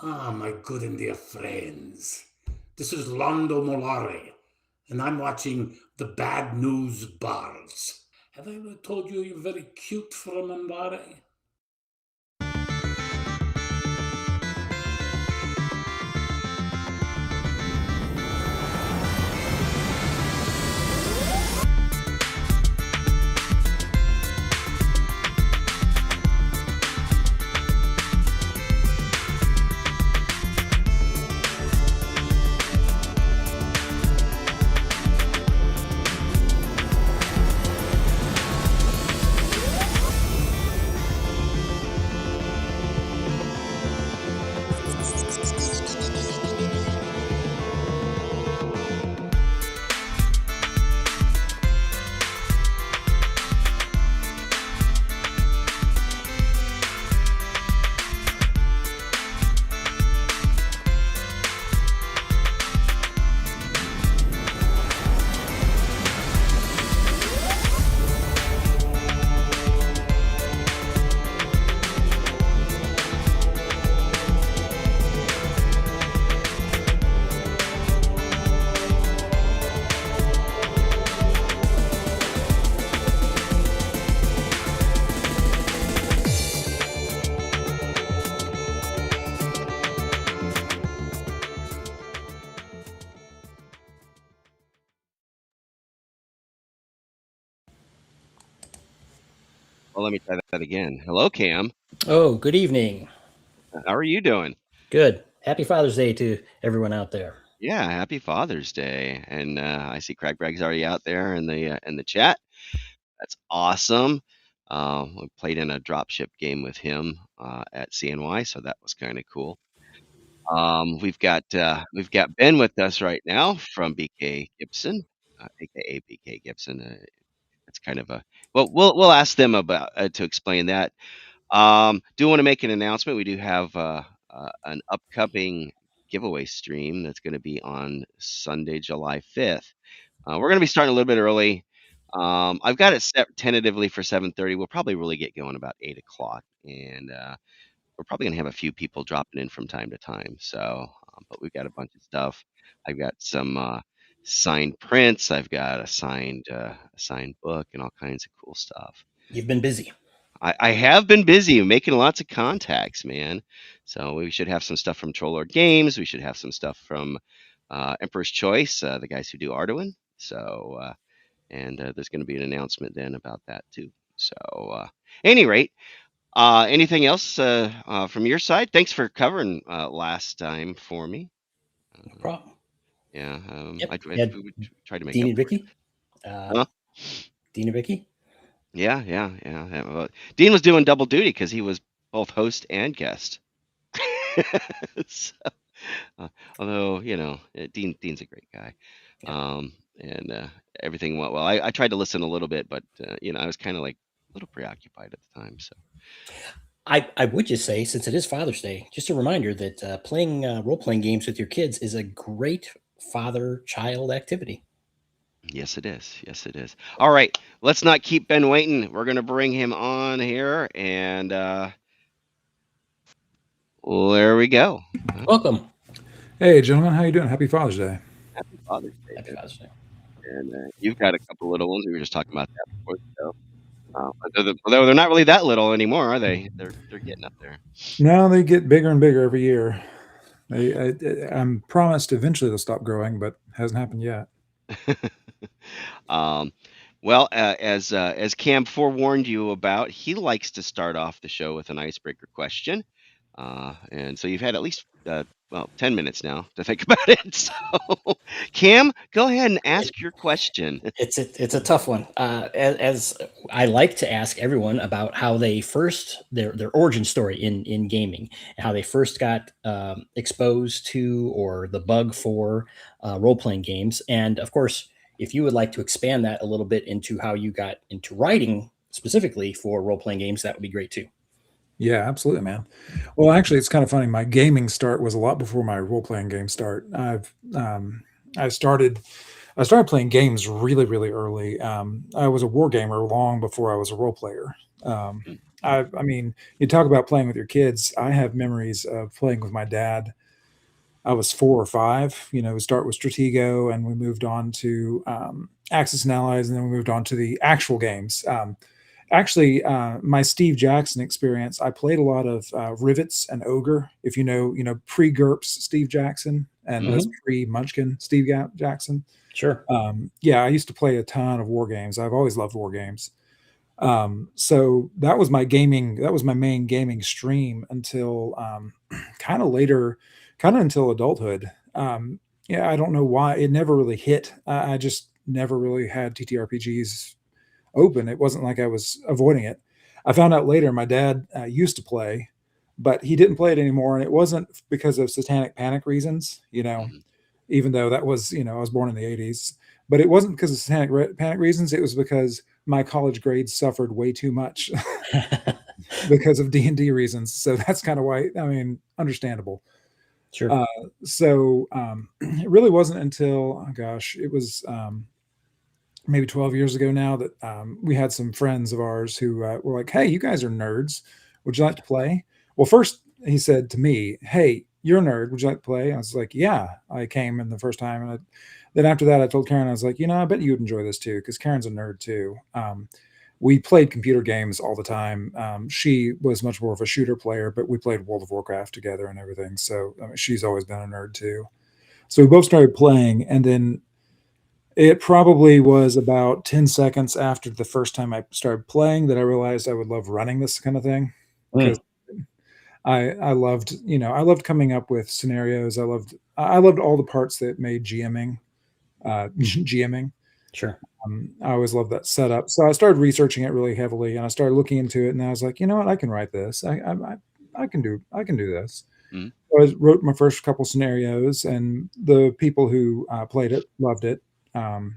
Ah, my good and dear friends. This is Londo Molare, and I'm watching the Bad News Bards. Have I ever told you you're very cute for a Mandare? Well, let me try that again. Hello, Cam. Oh, good evening. How are you doing? Good. Happy Father's Day to everyone out there. Yeah, happy Father's Day. And I see Craig Bragg's already out there in the chat. That's awesome. We played in a dropship game with him at CNY, so that was kind of cool. We've got Ben with us right now from BK Gibson, aka BK Gibson. It's kind of a we'll ask them about to explain that. Do want to make an announcement. We do have an upcoming giveaway stream that's going to be on Sunday, July 5th. We're going to be starting a little bit early. I've got it set tentatively for 7:30. We'll probably really get going about 8 o'clock, and we're probably going to have a few people dropping in from time to time. So, but we've got a bunch of stuff. I've got some signed prints. I've got a signed book and all kinds of cool stuff. You've been busy. I have been busy making lots of contacts, man. So we should have some stuff from Trollord Games. We should have some stuff from Emperor's Choice, the guys who do Arduin. So, and there's going to be an announcement then about that too. So, any rate, anything else from your side? Thanks for covering last time for me. No problem. Yeah, Yep. I Yeah. tried to make Dean up and for it. Vicky. Huh? Dean and Vicky. Yeah. Well, Dean was doing double duty because he was both host and guest. So, although Dean's a great guy, and everything went well. I tried to listen a little bit, but I was kind of like a little preoccupied at the time. So I would just say, since it is Father's Day, just a reminder that playing role-playing games with your kids is a great father-child activity. yes, it is. Yes, it is. All right, let's not keep Ben waiting. We're gonna bring him on here, and there we go. Welcome. Hey, gentlemen, how you doing? Happy Father's Day. Happy Father's Day, Happy Ben. Father's Day. And you've got a couple little ones. We were just talking about that before the show. Although they're not really that little anymore, are they? They're getting up there. Now they get bigger and bigger every year. I'm promised eventually they'll stop growing, but hasn't happened yet. um, well, as Cam forewarned you about, he likes to start off the show with an icebreaker question, and so you've had at least 10 minutes now to think about it. So, Cam, go ahead and ask your question. It's a tough one. As I like to ask everyone about how they first their origin story in gaming, how they first got exposed to or the bug for role playing games, and of course, if you would like to expand that a little bit into how you got into writing specifically for role playing games, that would be great too. Yeah, absolutely, man. Well, actually, it's kind of funny. My gaming start was a lot before my role playing game start. I started playing games really, really early. I was a war gamer long before I was a role player. Mm. I mean, you talk about playing with your kids. I have memories of playing with my dad. I was 4 or 5. We start with Stratego, and we moved on to Axis and Allies, and then we moved on to the actual games. Actually, my Steve Jackson experience, I played a lot of Rivets and Ogre. If pre-GURPS Steve Jackson, and that's pre-Munchkin Steve Jackson. Sure. Yeah, I used to play a ton of war games. I've always loved war games. So that was my gaming. That was my main gaming stream until kind of later, kind of until adulthood. Yeah, I don't know why it never really hit. I just never really had TTRPGs open. It wasn't like I was avoiding it. I found out later my dad used to play, but he didn't play it anymore, and it wasn't because of satanic panic reasons. Mhm. Even though that was, I was born in the 80s, but it wasn't because of satanic panic reasons. It was because my college grades suffered way too much because of D&D reasons. So that's kind of why, I mean, understandable. Sure. So it really wasn't until, oh gosh, it was maybe 12 years ago now that we had some friends of ours who were like, hey, you guys are nerds. Would you like to play? Well, first he said to me, hey, you're a nerd. Would you like to play? I was like, yeah. I came in the first time. And then after that, I told Karen, I was like, I bet you would enjoy this too, because Karen's a nerd too. We played computer games all the time. She was much more of a shooter player, but we played World of Warcraft together and everything. So I mean, she's always been a nerd too. So we both started playing, and then it probably was about 10 seconds after the first time I started playing that I realized I would love running this kind of thing, because I loved, I loved coming up with scenarios. I loved all the parts that made GMing. GMing. Sure. I always loved that setup. So I started researching it really heavily, and I started looking into it, and I was like, you know what, I can write this. I can do this. Mhm. So I wrote my first couple scenarios, and the people who played it loved it. And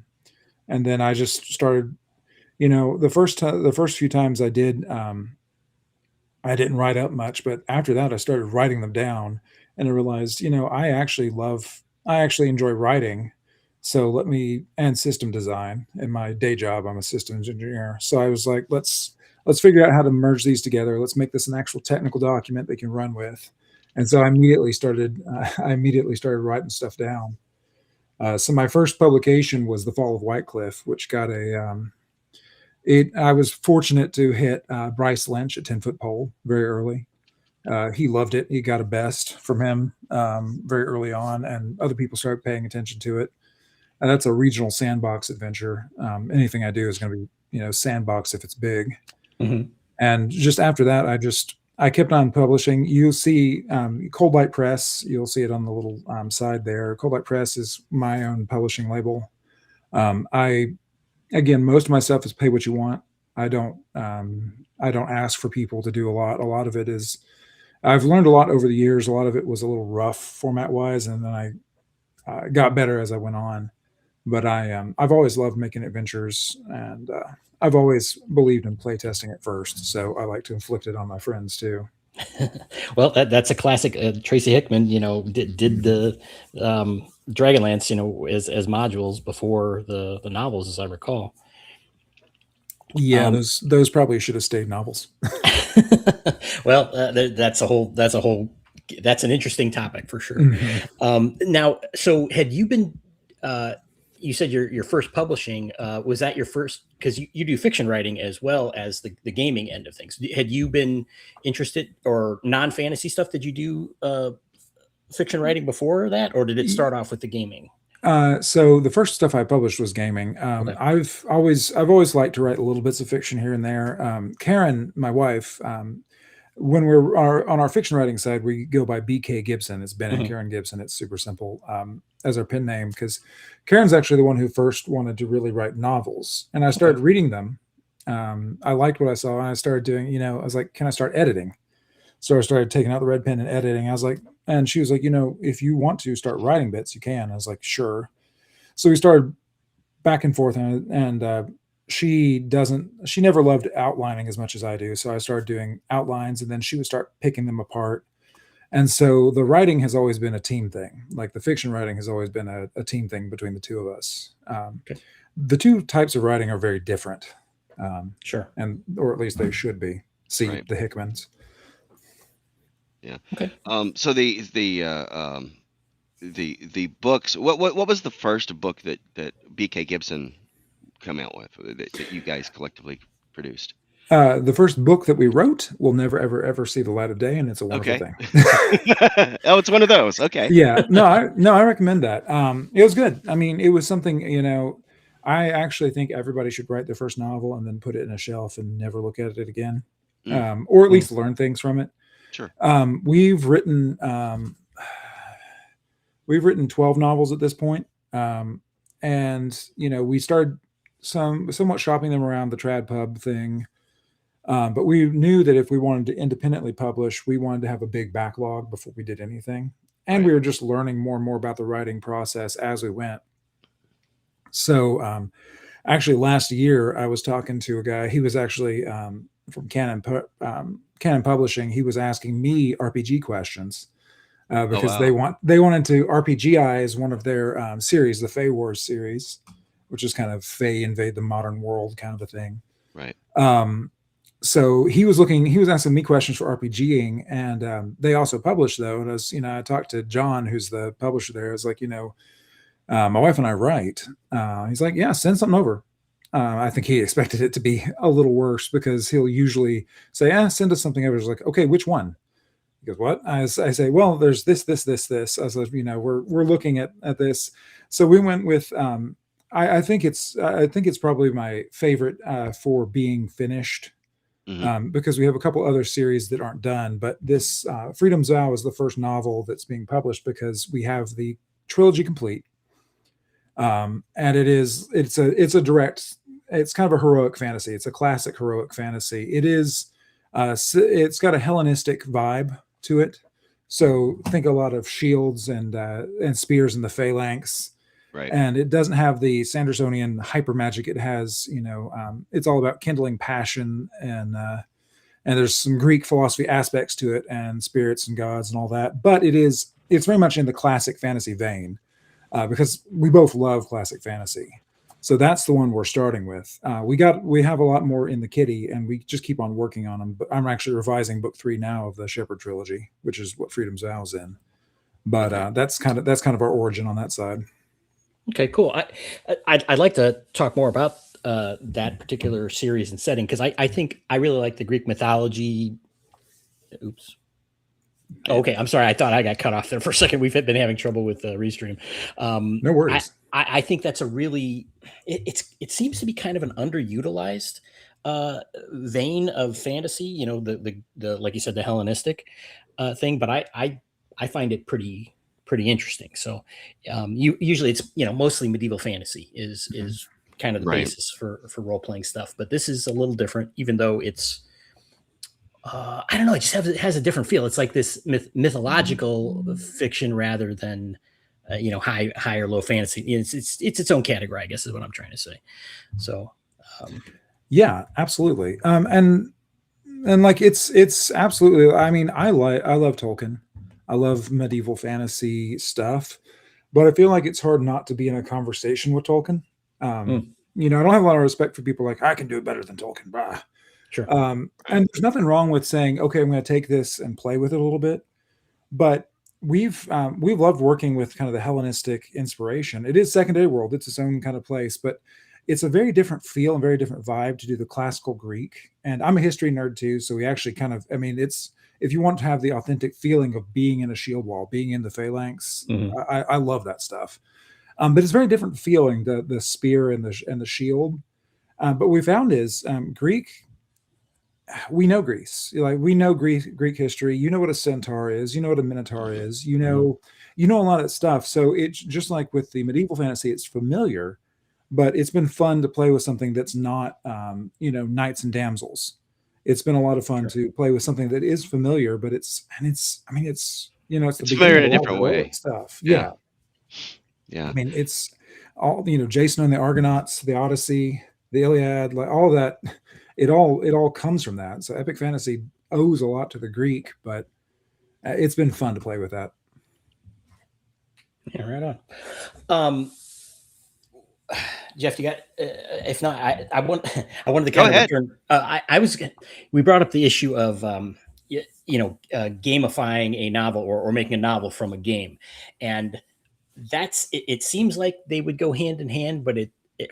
then I just started, the first few times I did, I didn't write up much, but after that I started writing them down, and I realized, I actually enjoy writing. So and system design. In my day job, I'm a systems engineer. So I was like, let's figure out how to merge these together. Let's make this an actual technical document they can run with. And so I immediately started writing stuff down. So my first publication was The Fall of Whitecliff, which got I was fortunate to hit Bryce Lynch at 10 Foot Pole very early. He loved it. He got a best from him very early on, and other people started paying attention to it. And that's a regional sandbox adventure. Anything I do is going to be, sandbox if it's big. Mm-hmm. And just after that, I kept on publishing. You'll see Cold Light Press. You'll see it on the little side there. Cold Light Press is my own publishing label. Again, most of my stuff is pay what you want. I don't ask for people to do a lot. A lot of it is, I've learned a lot over the years. A lot of it was a little rough format wise, and then I got better as I went on. But I've always loved making adventures, and I've always believed in playtesting it first. So I like to inflict it on my friends too. Well, that's a classic. Tracy Hickman, did the Dragonlance, as modules before the novels, as I recall. Yeah, those probably should have stayed novels. Well, that's an interesting topic for sure. Mm-hmm. Now, so had you been? You said your first publishing, was that your first, because you do fiction writing as well as the gaming end of things. Had you been interested, or non-fantasy stuff, did you do fiction writing before that, or did it start off with the gaming? So the first stuff I published was gaming. Okay. I've always liked to write little bits of fiction here and there. Karen, my wife, when we're on our fiction writing side, we go by BK Gibson. It's Ben and Karen Gibson. It's super simple as our pen name, because Karen's actually the one who first wanted to really write novels, and I started reading them. I liked what I saw, and I started doing, I was like, can I start editing? So I started taking out the red pen and editing. I was like, and she was like, if you want to start writing bits, you can. I was like, sure. So we started back and forth, and she never loved outlining as much as I do. So I started doing outlines, and then she would start picking them apart. And so the writing has always been a team thing. Like the fiction writing has always been a team thing between the two of us. The two types of writing are very different. Sure. Or at least they should be. See Right. the Hickmans. Yeah. Okay. So the books. What was the first book that BK Gibson come out with that you guys collectively produced? The first book that we wrote will never, ever, ever see the light of day, and it's a wonderful Okay. thing. Oh, it's one of those. Okay. Yeah, I recommend that. It was good. I mean, it was something, I actually think everybody should write their first novel and then put it in a shelf and never look at it again, or at least learn things from it. Sure. We've written 12 novels at this point. And we started somewhat shopping them around the trad pub thing. But we knew that if we wanted to independently publish, we wanted to have a big backlog before we did anything. And we were just learning more and more about the writing process as we went. So actually last year I was talking to a guy. He was actually from Canon Publishing. He was asking me RPG questions because they wanted to RPGize one of their series, the Fae Wars series, which is kind of Fae invade the modern world kind of a thing. Right. So he was asking me questions for RPGing, and they also publish though. And as I talked to John, who's the publisher there. I was like, my wife and I write. He's like, yeah, send something over. I think he expected it to be a little worse because he'll usually say, send us something over. He's like, okay, which one? He goes, what? I say, well, there's this. I was like, we're looking at this. So we went with, I think it's probably my favorite for being finished. Because we have a couple other series that aren't done, but this Freedom's Vow is the first novel that's being published because we have the trilogy complete. And it's kind of a heroic fantasy. It's a classic heroic fantasy. It is, it's got a Hellenistic vibe to it. So think a lot of shields and spears in the phalanx. Right. And it doesn't have the Sandersonian hyper magic. It has, it's all about kindling passion and there's some Greek philosophy aspects to it and spirits and gods and all that. But it's very much in the classic fantasy vein because we both love classic fantasy. So that's the one we're starting with. We have a lot more in the kitty and we just keep on working on them. But I'm actually revising book 3 now of the Shepherd trilogy, which is what Freedom's Vow is in. But that's kind of our origin on that side. Okay, cool. I'd like to talk more about that particular series and setting because I think I really like the Greek mythology. Oops. Okay, I'm sorry. I thought I got cut off there for a second. We've been having trouble with Restream. No worries. I think that's a really it seems to be kind of an underutilized vein of fantasy. The like you said, the Hellenistic thing, but I find it pretty interesting. So usually it's mostly medieval fantasy is kind of the basis for role playing stuff, but this is a little different, even though it's I don't know, it has a different feel. It's like this mythological fiction rather than high or low fantasy. It's its own category, I guess is what I'm trying to say. So yeah, absolutely. And like it's absolutely, I mean, I love Tolkien. I love medieval fantasy stuff, but I feel like it's hard not to be in a conversation with Tolkien. I don't have a lot of respect for people like, I can do it better than Tolkien. Bah. Sure. And there's nothing wrong with saying, okay, I'm going to take this and play with it a little bit. But we've loved working with kind of the Hellenistic inspiration. It is secondary world. It's its own kind of place, but it's a very different feel and very different vibe to do the classical Greek. And I'm a history nerd too. So we actually if you want to have the authentic feeling of being in a shield wall, being in the phalanx, I love that stuff. But it's very different feeling, the spear and the shield. But we found is Greek. We know Greece, like we know Greek history. You know what a centaur is. You know what a minotaur is. You know a lot of stuff. So it's just like with the medieval fantasy, it's familiar, but it's been fun to play with something that's not, knights and damsels. It's been a lot of fun to play with something that is familiar, but it's the familiar in a different way. Stuff. Yeah. I mean, it's all, Jason and the Argonauts, the Odyssey, the Iliad, like all that. It all comes from that. So epic fantasy owes a lot to the Greek, but it's been fun to play with that. Yeah, right on. Jeff, you got? If not, I want I wanted to Go kind of ahead. return. I was we brought up the issue of gamifying a novel or making a novel from a game, and it seems like they would go hand in hand, but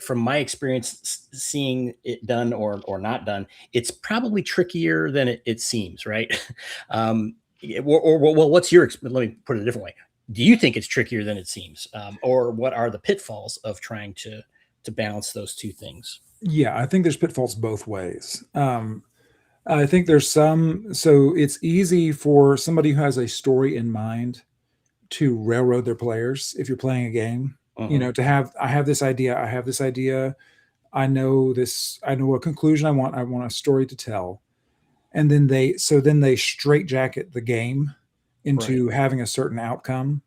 from my experience seeing it done or not done, it's probably trickier than it seems, right? Well, what's your? Let me put it a different way. Do you think it's trickier than it seems, or what are the pitfalls of trying to balance those two things? Yeah, I think there's pitfalls both ways. I think there's so it's easy for somebody who has a story in mind to railroad their players if you're playing a game. I have this idea, I know a conclusion I want a story to tell. And then they straitjacket the game into having a certain outcome.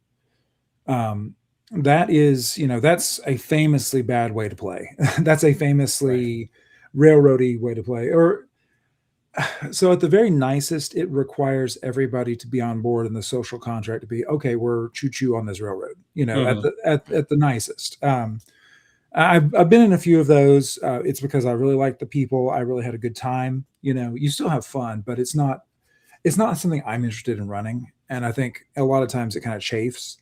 That is, that's a famously bad way to play. That's a famously railroady way to play. Or so at the very nicest, it requires everybody to be on board in the social contract to be, okay, we're choo-choo on this railroad, at the nicest. I've been in a few of those. It's because I really like the people. I really had a good time. You still have fun, but it's not something I'm interested in running. And I think a lot of times it kind of chafes.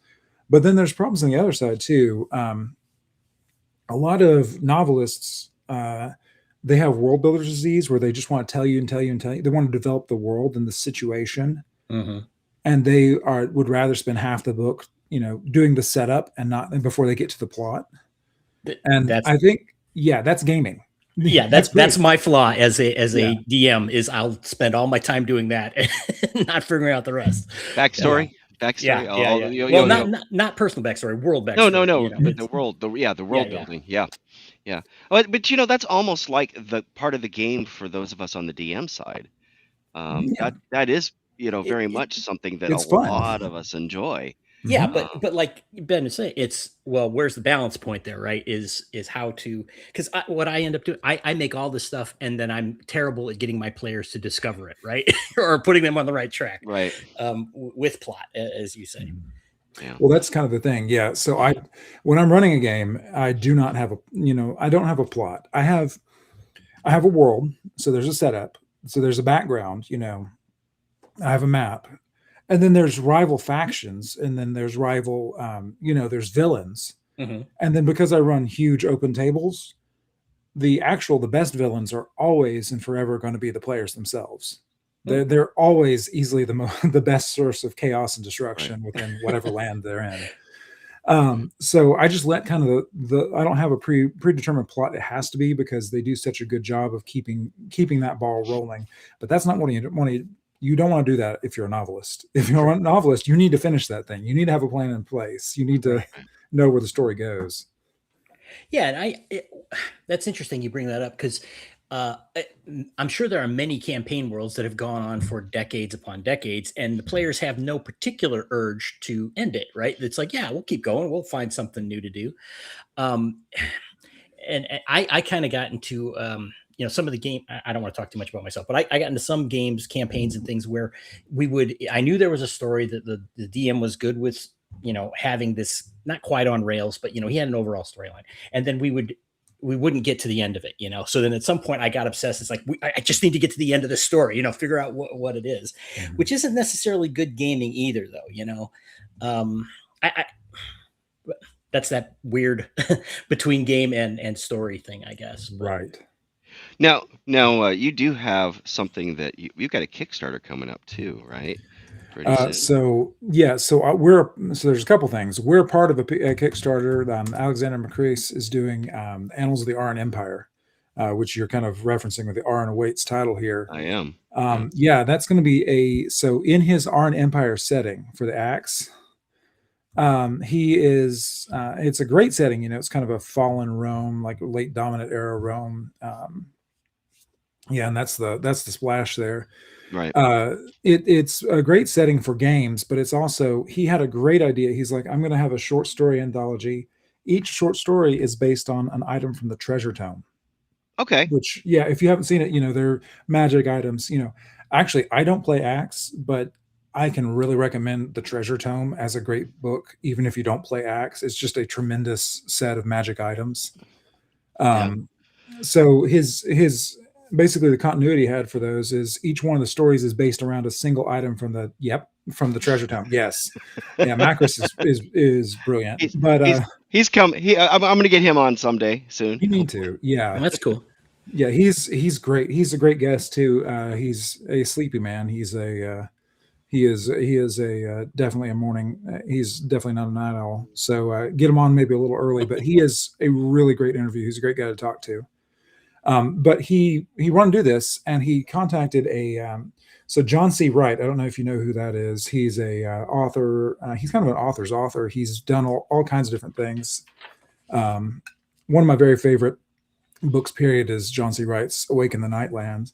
But then there's problems on the other side too. A lot of novelists, they have world builder's disease where they just want to tell you and tell you and tell you. They want to develop the world and the situation. And they would rather spend half the book, doing the setup and before they get to the plot. And I think, that's gaming. Yeah, that's my flaw as a DM is I'll spend all my time doing that and not figuring out the rest. Backstory. Well, not personal backstory, world backstory. No. The world building. Yeah. But that's almost like the part of the game for those of us on the DM side. That is, very much something that a lot of us enjoy. Yeah, but like Ben is saying, where's the balance point there, right? Is how to, because what I end up doing, I make all this stuff and then I'm terrible at getting my players to discover it, right? Or putting them on the right track, right? With plot, as you say. Yeah. Well, that's kind of the thing. Yeah. So when I'm running a game, I do not have I don't have a plot. I have a world. So there's a setup. So there's a background, I have a map. And then there's rival factions, and then there's rival, there's villains. And then because I run huge open tables, the best villains are always and forever going to be the players themselves. They're always easily the best source of chaos and destruction within whatever land they're in. So I just let kind of I don't have a predetermined plot. It has to be because they do such a good job of keeping that ball rolling. But that's not what you don't want to do that if you're a novelist. If you're a novelist, you need to finish that thing. You need to have a plan in place. You need to know where the story goes. Yeah, and that's interesting you bring that up because I'm sure there are many campaign worlds that have gone on for decades upon decades, and the players have no particular urge to end it, right? It's like, yeah, we'll keep going. We'll find something new to do. And I kind of got into some of the game. I don't want to talk too much about myself, but I got into some games, campaigns and things where I knew there was a story that the DM was good with, having this not quite on rails, but he had an overall storyline. And then we wouldn't get to the end of it, So then at some point I got obsessed. It's like, I just need to get to the end of the story, figure out what it is, which isn't necessarily good gaming either though, that's that weird between game and story thing, I guess. Right. Now, you do have something that you've got a Kickstarter coming up too, right? So there's a couple things. We're part of a Kickstarter. Alexander McCrease is doing Annals of the Auran Empire, which you're kind of referencing with the Auran Awaits title here. I am. That's going to be so in his Auran Empire setting for the axe. It's a great setting. It's kind of a fallen Rome, like late dominant era Rome. And that's the splash there. Right. It's a great setting for games, but it's also, he had a great idea. He's like, I'm going to have a short story anthology. Each short story is based on an item from the treasure tome. Okay. Which, if you haven't seen it, they're magic items. Actually, I don't play Axe, but I can really recommend the Treasure Tome as a great book, even if you don't play Axe. It's just a tremendous set of magic items. Yeah. So his basically the continuity he had for those is each one of the stories is based around a single item from the Treasure Tome. Yes, yeah, Macris is brilliant, He's but he's come. I'm going to get him on someday soon. you need to, yeah. That's cool. Yeah, he's great. He's a great guest too. He's a sleepy man. He is a definitely a morning. He's definitely not a night owl. So get him on maybe a little early. But he is a really great interview. He's a great guy to talk to. But he wanted to do this, and he contacted so John C. Wright. I don't know if you know who that is. He's a author. He's kind of an author's author. He's done all kinds of different things. One of my very favorite books, period, is John C. Wright's Awaken the Nightlands.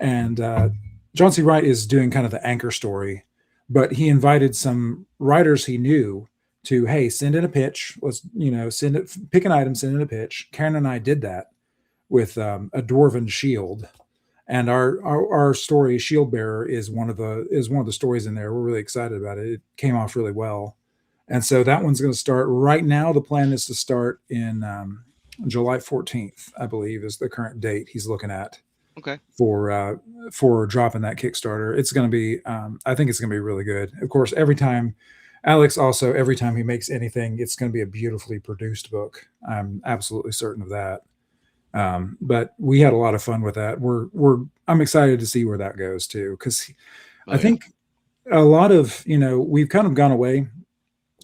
And John C. Wright is doing kind of the anchor story, but he invited some writers he knew to, hey, send in a pitch. Let's, pick an item, send in a pitch. Karen and I did that with a dwarven shield. And our story, Shield Bearer, is one of the stories in there. We're really excited about it. It came off really well. And so that one's going to start right now. The plan is to start in July 14th, I believe, is the current date he's looking at. Okay. For dropping that Kickstarter. It's going to be, I think it's going to be really good. Of course, every time he makes anything, it's going to be a beautifully produced book. I'm absolutely certain of that. But we had a lot of fun with that. I'm excited to see where that goes too, because I think a lot of, we've kind of gone away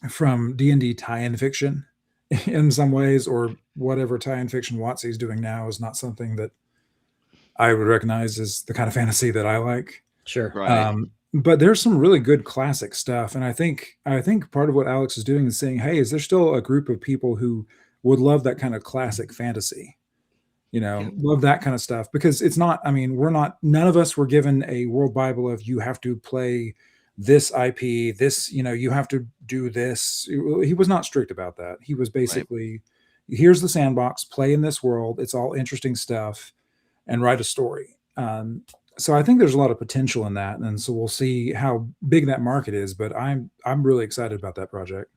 from D&D tie-in fiction in some ways, or whatever tie-in fiction WotC's doing now is not something that I would recognize as the kind of fantasy that I like. Sure. Right. But there's some really good classic stuff. And I think part of what Alex is doing is saying, hey, is there still a group of people who would love that kind of classic fantasy? Love that kind of stuff, because it's not, none of us were given a world Bible of you have to play this IP, this, you have to do this. He was not strict about that. He was basically, here's the sandbox, play in this world. It's all interesting stuff, and write a story. So I think there's a lot of potential in that. And so we'll see how big that market is, but I'm really excited about that project.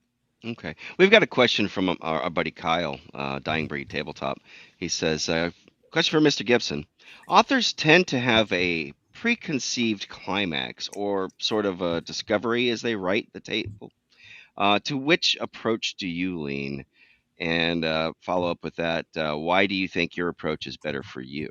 Okay. We've got a question from our buddy Kyle, Dying Breed Tabletop. He says, question for Mr. Gibson. Authors tend to have a preconceived climax or sort of a discovery as they write the table. To which approach do you lean? And follow up with that, why do you think your approach is better for you?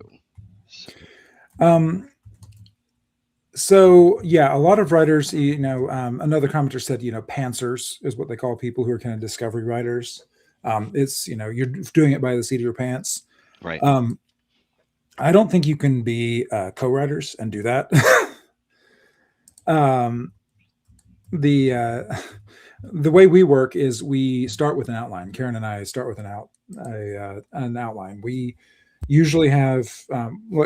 So yeah, a lot of writers, another commenter said, pantsers is what they call people who are kind of discovery writers. It's, you're doing it by the seat of your pants. Right. I don't think you can be co-writers and do that. The way we work is we start with an outline. Karen and I start with an outline. We usually have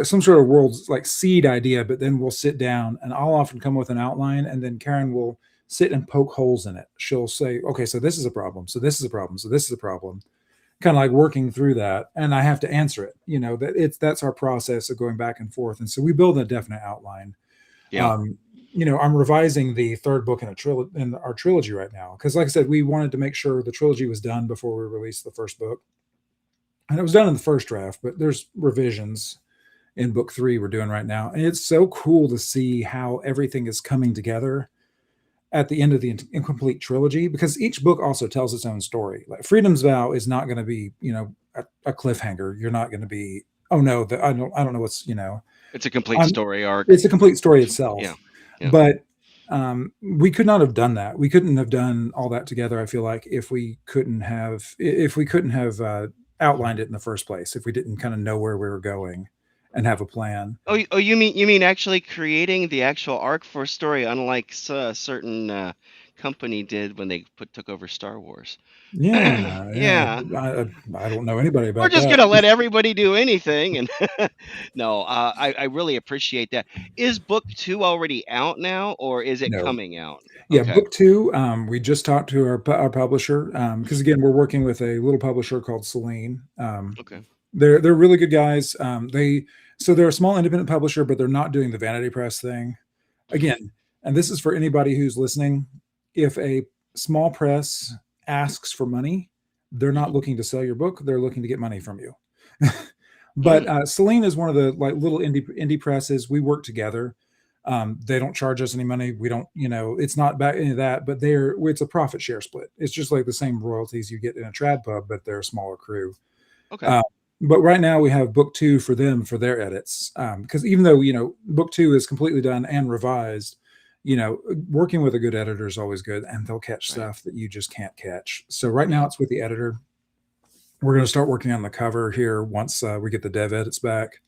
some sort of world's like seed idea, but then we'll sit down and I'll often come with an outline, and then Karen will sit and poke holes in it. She'll say, okay, so this is a problem. So this is a problem. So this is a problem. Kind of like working through that. And I have to answer it, that's our process of going back and forth. And so we build a definite outline. Yeah. I'm revising the third book in our trilogy right now. Cause like I said, we wanted to make sure the trilogy was done before we released the first book. And it was done in the first draft, but there's revisions in book 3 we're doing right now. And it's so cool to see how everything is coming together at the end of the incomplete trilogy, because each book also tells its own story. Like Freedom's Vow is not going to be, a cliffhanger. You're not going to be, oh no, I don't know what's, it's a complete story arc. It's a complete story itself. Yeah. But we could not have done that. We couldn't have done all that together. I feel like if we couldn't have outlined it in the first place, if we didn't kind of know where we were going and have a plan. Oh, you mean actually creating the actual arc for a story, unlike a certain company did when they took over Star Wars. Yeah. Yeah. I don't know anybody about that. We're just going to let everybody do anything. And no, I really appreciate that. Is book 2 already out now, or is it coming out? Yeah, okay. Book 2, we just talked to our publisher, because again, we're working with a little publisher called Celine. Okay. They're really good guys. They're a small independent publisher, but they're not doing the vanity press thing. Again, and this is for anybody who's listening, if a small press asks for money, they're not looking to sell your book, they're looking to get money from you. But Celine is one of the like little indie presses. We work together. They don't charge us any money. We don't, it's not about any of that, but it's a profit share split. It's just like the same royalties you get in a trad pub, but they're a smaller crew. Okay. But right now we have book 2 for them for their edits. Because even though, book 2 is completely done and revised, working with a good editor is always good, and they'll catch stuff that you just can't catch. So right now it's with the editor. We're going to start working on the cover here once we get the dev edits back.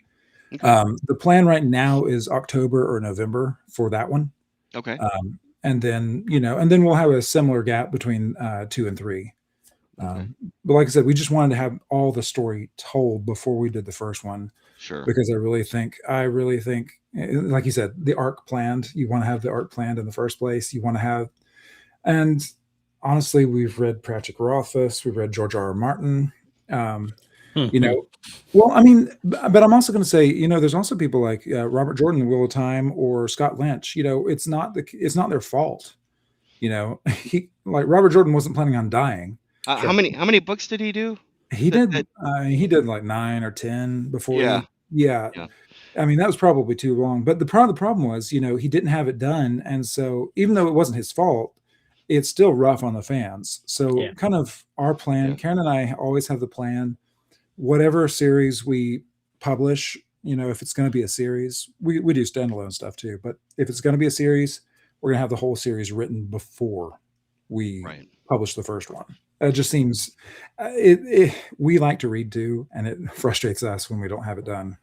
Okay. The plan right now is October or November for that one. Okay. And then, we'll have a similar gap between 2 and 3. Okay. But like I said, we just wanted to have all the story told before we did the first one. Sure. Because I really think, like you said, the arc planned. You want to have the arc planned in the first place. You want to have, and honestly, we've read Pratchett Rothfuss, we've read George R.R. Martin. Well, I mean, but I'm also going to say, there's also people like Robert Jordan, Wheel of Time, or Scott Lynch. It's not their fault. He, like, Robert Jordan wasn't planning on dying. How many books did he do? He did like 9 or 10 before. Yeah. I mean, that was probably too long. But the problem was, he didn't have it done, and so even though it wasn't his fault, it's still rough on the fans. So kind of our plan, Karen and I always have the plan, whatever series we publish, if it's going to be a series, we do standalone stuff too. But if it's going to be a series, we're going to have the whole series written before we publish the first one. It just seems we like to read too, and it frustrates us when we don't have it done.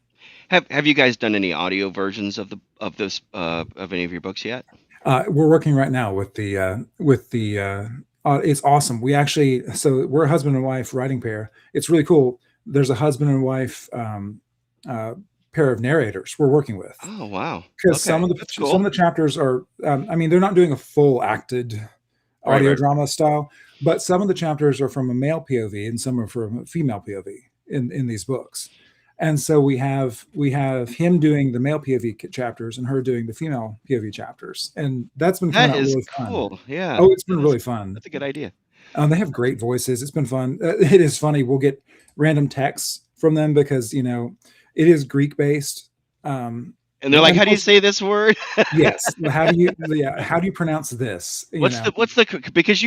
Have you guys done any audio versions of any of your books yet? We're working right now with the it's awesome. So we're a husband and wife writing pair. It's really cool. There's a husband and wife pair of narrators we're working with. Oh, wow. Because some of the chapters are, they're not doing a full acted audio drama style, but some of the chapters are from a male POV and some are from a female POV in these books. And so we have him doing the male POV chapters and her doing the female POV chapters, and that's been really cool. Fun. Yeah. Oh, it's been really fun. That's a good idea. They have great voices. It's been fun. It is funny. We'll get random texts from them because it is Greek based. And they're like, "How do you say this word?" Yes. How do you pronounce this? What's the because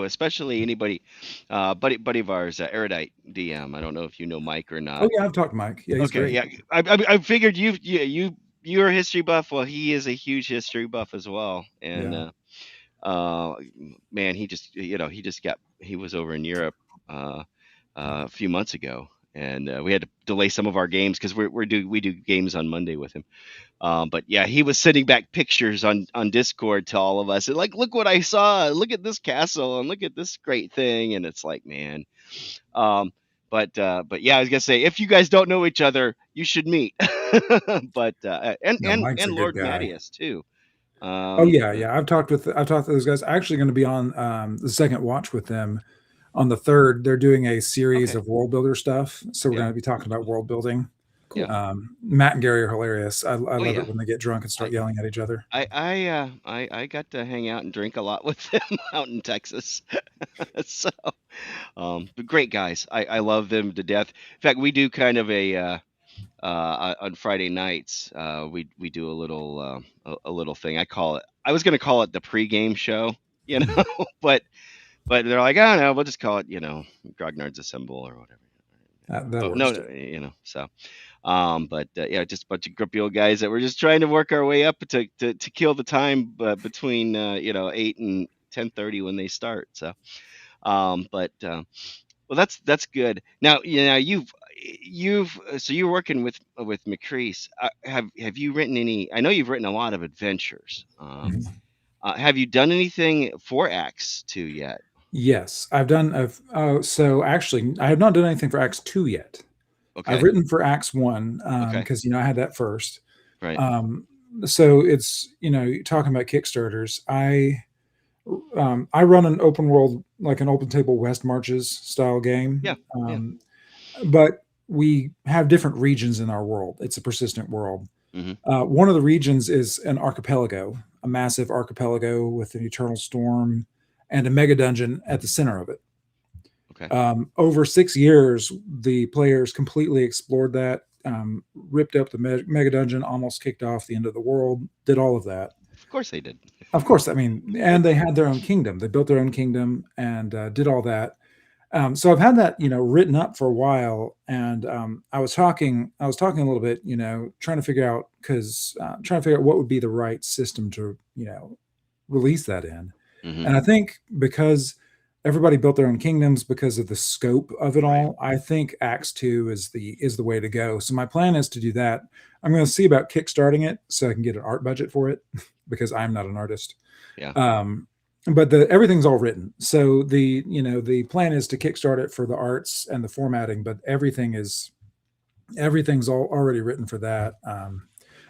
especially anybody, buddy of ours, Erudite DM. I don't know if you know Mike or not. Oh yeah, I've talked to Mike. Yeah, he's great. Yeah. I figured you're a history buff. Well, he is a huge history buff as well. And man, he was over in Europe a few months ago. And we had to delay some of our games because we do games on Monday with him. But yeah, he was sending back pictures on Discord to all of us. And like, look what I saw. Look at this castle and look at this great thing. And it's like, man. But yeah, I was gonna say, if you guys don't know each other, you should meet. But and Lord Mattias too. I've talked to those guys. Actually, going to be on the second watch with them. On the 3rd, they're doing a series of world builder stuff. So we're going to be talking about world building. Cool. Matt and Gary are hilarious. I love it when they get drunk and start yelling at each other. I got to hang out and drink a lot with them out in Texas. So, but great guys. I love them to death. In fact, we do kind of on Friday nights, we do a little thing. I was going to call it the pregame show, But they're like, oh no, we'll just call it, Grognard's Assemble or whatever. So, just a bunch of grumpy old guys that were just trying to work our way up to kill the time between 8 and 10:30 when they start. So, well, that's good. Now, you're working with McCrease. Have you written any? I know you've written a lot of adventures. Have you done anything for Acts 2 yet? Yes, I've done. So actually, I have not done anything for Acts 2 yet. Okay. I've written for Acts 1 because I had that first. Right. So it's talking about Kickstarters. I run an open world, like an open table West Marches style game. Yeah. But we have different regions in our world. It's a persistent world. Hmm. One of the regions is an archipelago, a massive archipelago with an eternal storm and a mega dungeon at the center of it. Okay. Over 6 years, the players completely explored that, ripped up the mega dungeon, almost kicked off the end of the world, did all of that. Of course they did. Of course, I mean, and they had their own kingdom. They built their own kingdom and did all that. So I've had that, written up for a while, and I was talking a little bit, trying to figure out what would be the right system to, release that in. Hmm. And I think because everybody built their own kingdoms because of the scope of it all, I think Acts 2 is the way to go. So my plan is to do that. I'm going to see about kickstarting it so I can get an art budget for it because I'm not an artist. Yeah. But everything's all written. So the plan is to kickstart it for the arts and the formatting, but everything's all already written for that.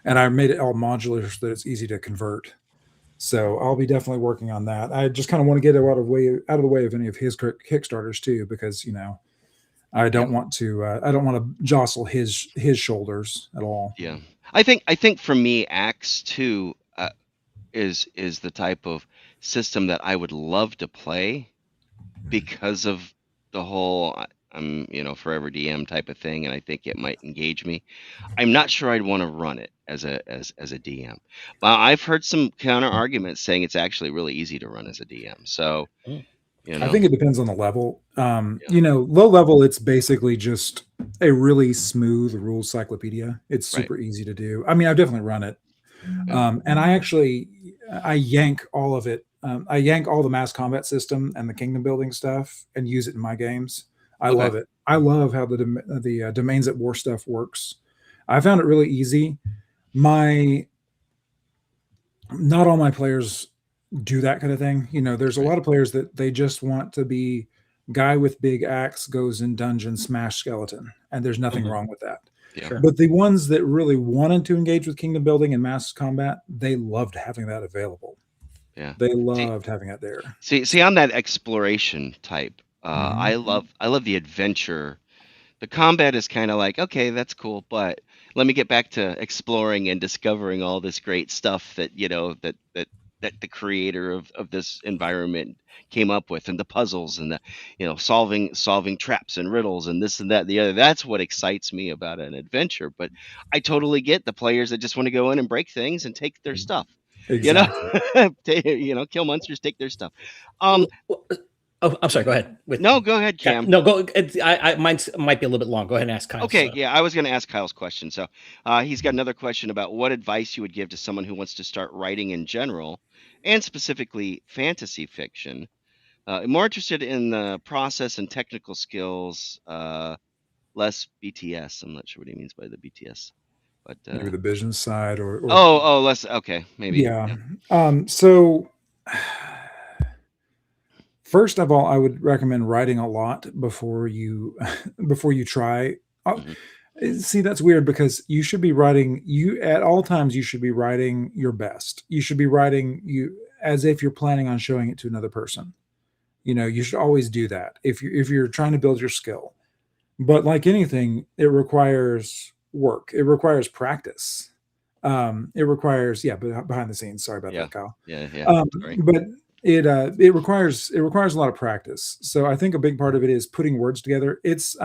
And I made it all modular so that it's easy to convert. So I'll be definitely working on that. I just kind of want to get out of the way of any of his Kickstarters too, because I don't want to jostle his shoulders at all. Yeah. I think for me, Acts 2 is the type of system that I would love to play because of the whole I'm forever DM type of thing, and I think it might engage me. I'm not sure I'd want to run it as a DM. I've heard some counter arguments saying it's actually really easy to run as a DM. So, I think it depends on the level. Yeah. Low level, it's basically just a really smooth rules cyclopedia. It's super easy to do. I mean, I've definitely run it. Yeah. And I yank all of it. I yank all the mass combat system and the kingdom building stuff and use it in my games. I love it. I love how the domains at war stuff works. I found it really easy. Not all my players do that kind of thing. There's a lot of players that they just want to be guy with big axe, goes in dungeon, smash skeleton, and there's nothing wrong with that. Yeah. Sure. But the ones that really wanted to engage with kingdom building and mass combat, they loved having that available. Yeah. They loved having it there. See, I'm that exploration type. I love the adventure. The combat is kind of like, okay, that's cool, but let me get back to exploring and discovering all this great stuff that that the creator of this environment came up with, and the puzzles and the solving traps and riddles and this and that and the other. That's what excites me about an adventure. But I totally get the players that just want to go in and break things and take their stuff. Exactly. Kill monsters, take their stuff. Oh, I'm sorry. Go ahead. No, go ahead, Cam. No, go. Mine might be a little bit long. Go ahead and ask Kyle. Okay, yeah, I was going to ask Kyle's question. So he's got another question about what advice you would give to someone who wants to start writing in general, and specifically fantasy fiction. More interested in the process and technical skills, less BTS. I'm not sure what he means by the BTS, but Maybe the business side or less. Okay, maybe. Yeah. So first of all, I would recommend writing a lot before you try. See, that's weird because you should be writing. At all times you should be writing your best. You should be writing as if you're planning on showing it to another person. You should always do that if you're trying to build your skill. But like anything, it requires work. It requires practice. It requires behind the scenes. Sorry about that, Kyle. Yeah. But it requires a lot of practice. So I think a big part of it is putting words together. It's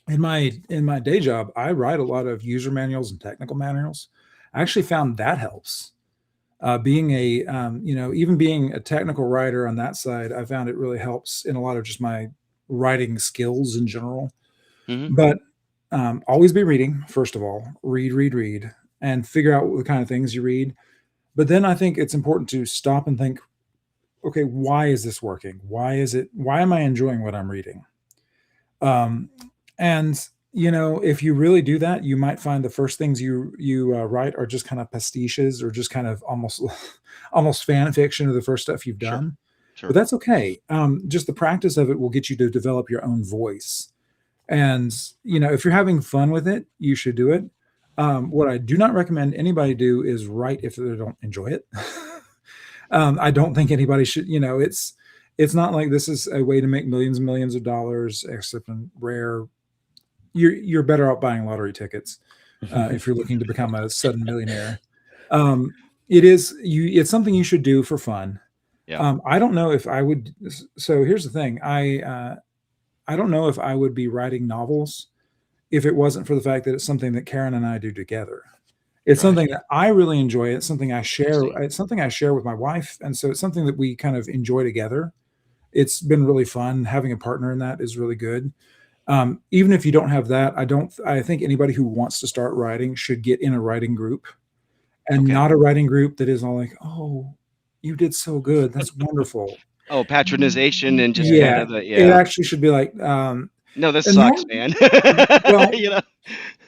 in my day job, I write a lot of user manuals and technical manuals. I actually found that helps. Being even being a technical writer on that side, I found it really helps in a lot of just my writing skills in general. But always be reading. First of all, read, and figure out the kind of things you read. But then I think it's important to stop and think, okay, why is this working? Why am I enjoying what I'm reading? And if you really do that, you might find the first things you write are just kind of pastiches or just kind of almost fan fiction of the first stuff you've done. Sure. But that's okay. Just the practice of it will get you to develop your own voice. And if you're having fun with it, you should do it. What I do not recommend anybody do is write if they don't enjoy it. I don't think anybody should. It's not like this is a way to make millions and millions of dollars, except in rare. You're better out buying lottery tickets. if you're looking to become a sudden millionaire. It's something you should do for fun. Yeah. I don't know if I would. So here's the thing. I don't know if I would be writing novels if it wasn't for the fact that it's something that Karen and I do together. It's Right. something that I really enjoy. It's something I share. Interesting. It's something I share with my wife, and so it's something that we kind of enjoy together. It's been really fun. Having a partner in that is really good. Even if you don't have that, I think anybody who wants to start writing should get in a writing group, and Okay. not a writing group that is all like, "Oh, you did so good. That's wonderful." Oh, patronization and just Yeah, kind of the it actually should be like, no, this and sucks, no, man. well, You know?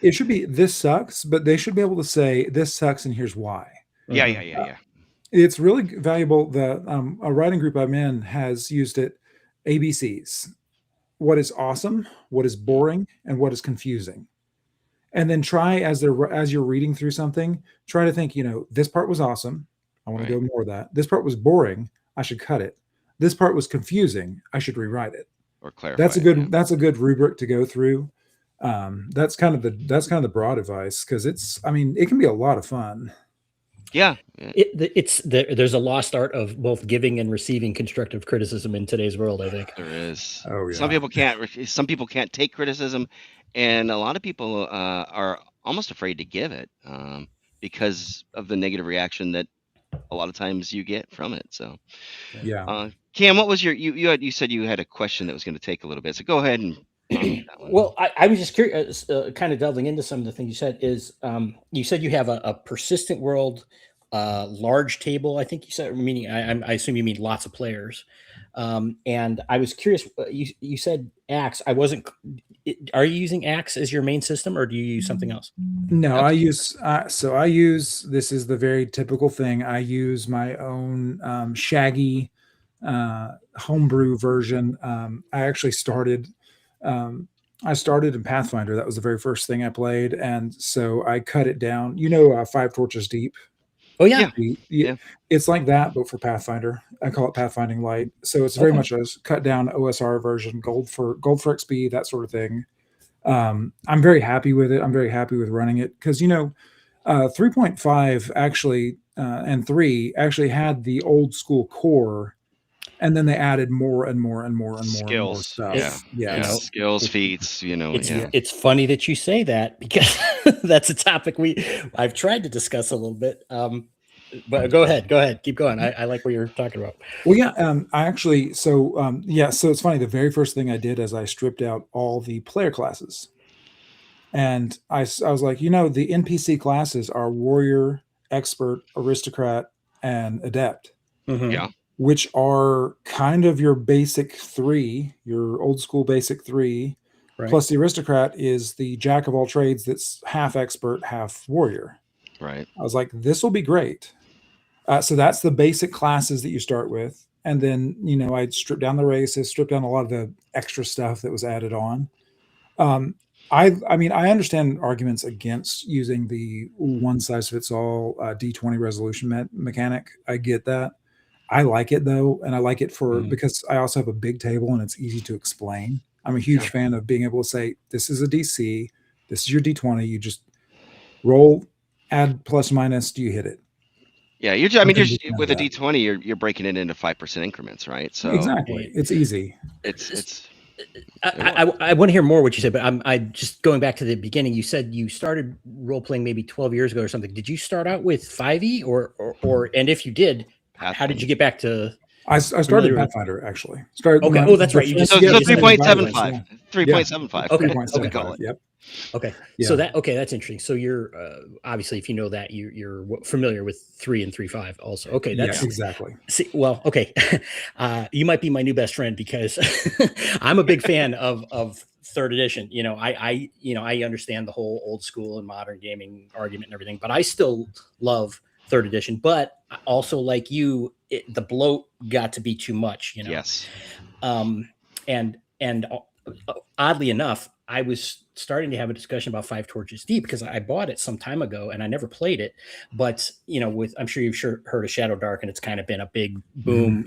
it should be this sucks, but they should be able to say this sucks and here's why. Yeah, Mhm. yeah, yeah, yeah. It's really valuable. A writing group I'm in has used it. ABCs: what is awesome, what is boring, and what is confusing. And then try as you're reading through something, try to think, this part was awesome. I want to Right. go more of that. This part was boring. I should cut it. This part was confusing. I should rewrite it. Or clarify That's a it, good yeah. that's a good rubric to go through. That's kind of the broad advice, because it can be a lot of fun. Yeah. There's a lost art of both giving and receiving constructive criticism in today's world, I think. There is. Oh Some yeah. people can't take criticism, and a lot of people are almost afraid to give it because of the negative reaction that a lot of times you get from it. So, Yeah. Cam, what was you said you had a question that was going to take a little bit, so go ahead and with that one. Well, I was just curious, kind of delving into some of the things you said. You said you have a persistent world, large table. I think you said, meaning I assume you mean lots of players. And I was curious. You said Axe. I wasn't. Are you using Axe as your main system, or do you use something else? No, Up I to you. use this is the very typical thing. I use my own Shaggy homebrew version. I started in Pathfinder. That was the very first thing I played, and so I cut it down. Five Torches Deep. Oh yeah. Yeah. It's like that, but for Pathfinder. I call it Pathfinding Light. So it's very Okay. much a cut down OSR version, gold for XP, that sort of thing. I'm very happy with it. I'm very happy with running it because 3.5 actually and 3 actually had the old school core, and then they added more and more and more and more and more Skills. stuff. Yeah. Yes. You know, Skills, it- feats. It's Yeah. it's funny that you say that, because that's a topic I've tried to discuss a little bit. But go ahead, keep going. I like what you're talking about. Well, yeah, I actually, so it's funny. The very first thing I did is I stripped out all the player classes, and I was like, the NPC classes are warrior, expert, aristocrat, and adept, Mhm. Yeah. which are kind of your basic 3, your old school basic 3. Right. Plus the aristocrat is the jack of all trades that's half expert, half warrior. Right. I was like, this will be great. So that's the basic classes that you start with. And then, I'd strip down the races, strip down a lot of the extra stuff that was added on. I understand arguments against using the one size fits all D20 resolution mechanic. I get that. I like it though. And I like it because I also have a big table and it's easy to explain. I'm a huge fan of being able to say, this is a DC, this is your D20. You just roll, add plus minus, do you hit it? Yeah, with a D20, you're breaking it into 5% increments, right? So exactly, it's easy. It's. I want to hear more what you said, but I just going back to the beginning. You said you started role playing maybe 12 years ago or something. Did you start out with 5e or and if you did, how did you get back to? I started Pathfinder actually. Okay. That's right. So 3.75. 3.75. 3.75. We call it. Yep. Okay. Yeah. So that's interesting. So you're obviously, if you know that, you're familiar with 3 and 3.5 also. Okay. That's exactly. See, well, okay. You might be my new best friend because I'm a big fan of third edition. I understand the whole old school and modern gaming argument and everything, but I still love third edition. But also, like you, the bloat got to be too much. Yes. And oddly enough, I was starting to have a discussion about Five Torches Deep because I bought it some time ago and I never played it. But I'm sure you've heard of Shadow Dark, and it's kind of been a big boom.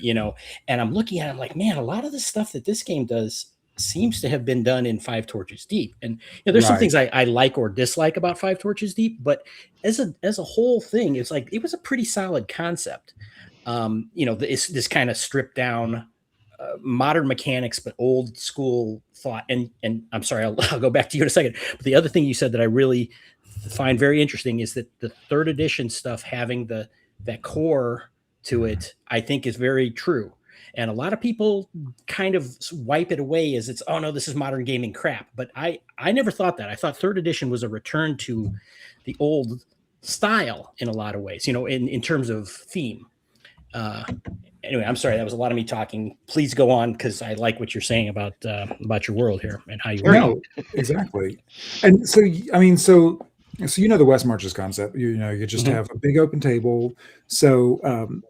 And I'm looking at it, I'm like, man, a lot of the stuff that this game does seems to have been done in Five Torches Deep. And there's some things I like or dislike about Five Torches Deep, but as a whole thing, it's like it was a pretty solid concept. It's this kind of stripped down modern mechanics, but old school thought. And I'm sorry, I'll go back to you in a second. But the other thing you said that I really find very interesting is that the third edition stuff having that core to it, I think is very true. And a lot of people kind of wipe it away as it's, oh no, this is modern gaming crap. But I never thought that. I thought third edition was a return to the old style in a lot of ways, in terms of theme. Anyway, I'm sorry. That was a lot of me talking. Please go on, because I like what you're saying about your world here and how you work. No, exactly. And so, so the West Marches concept. You just have a big open table. So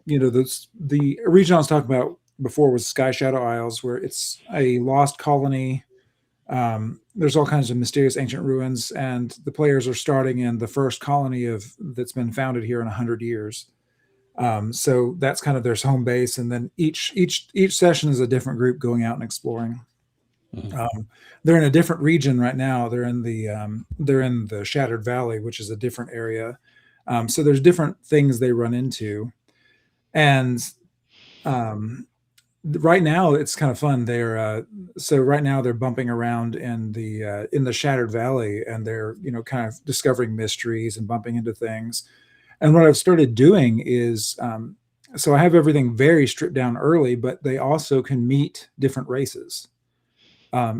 the region I was talking about before was Sky Shadow Isles, where it's a lost colony. There's all kinds of mysterious ancient ruins, and the players are starting in the first colony that's been founded here in 100 years. So that's kind of their home base, and then each session is a different group going out and exploring. They're in a different region right now. They're in the Shattered Valley, which is a different area. So there's different things they run into, and right now it's kind of fun. So right now they're bumping around in the Shattered Valley, and they're kind of discovering mysteries and bumping into things. And what I've started doing is, so I have everything very stripped down early, but they also can meet different races.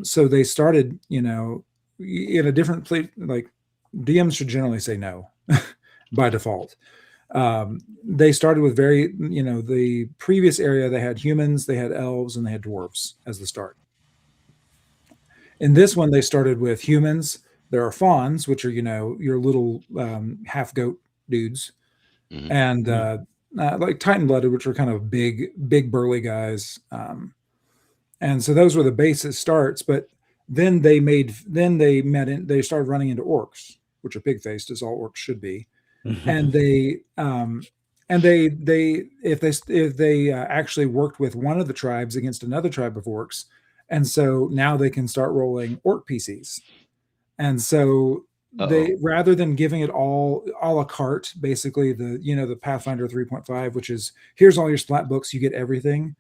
So they started, in a different place. Like DMs should generally say no by default. They started with the previous area, they had humans, they had elves, and they had dwarves as the start. In this one, they started with humans. There are fawns, which are, your little half goat dudes, and like Titan blooded, which are kind of big burly guys. And so those were the basis starts, but then they started running into orcs, which are pig faced, as all orcs should be. And they actually worked with one of the tribes against another tribe of orcs, and so now they can start rolling orc PCs. And so they, rather than giving it all a la carte, basically the Pathfinder 3.5, which is here's all your splat books, you get everything.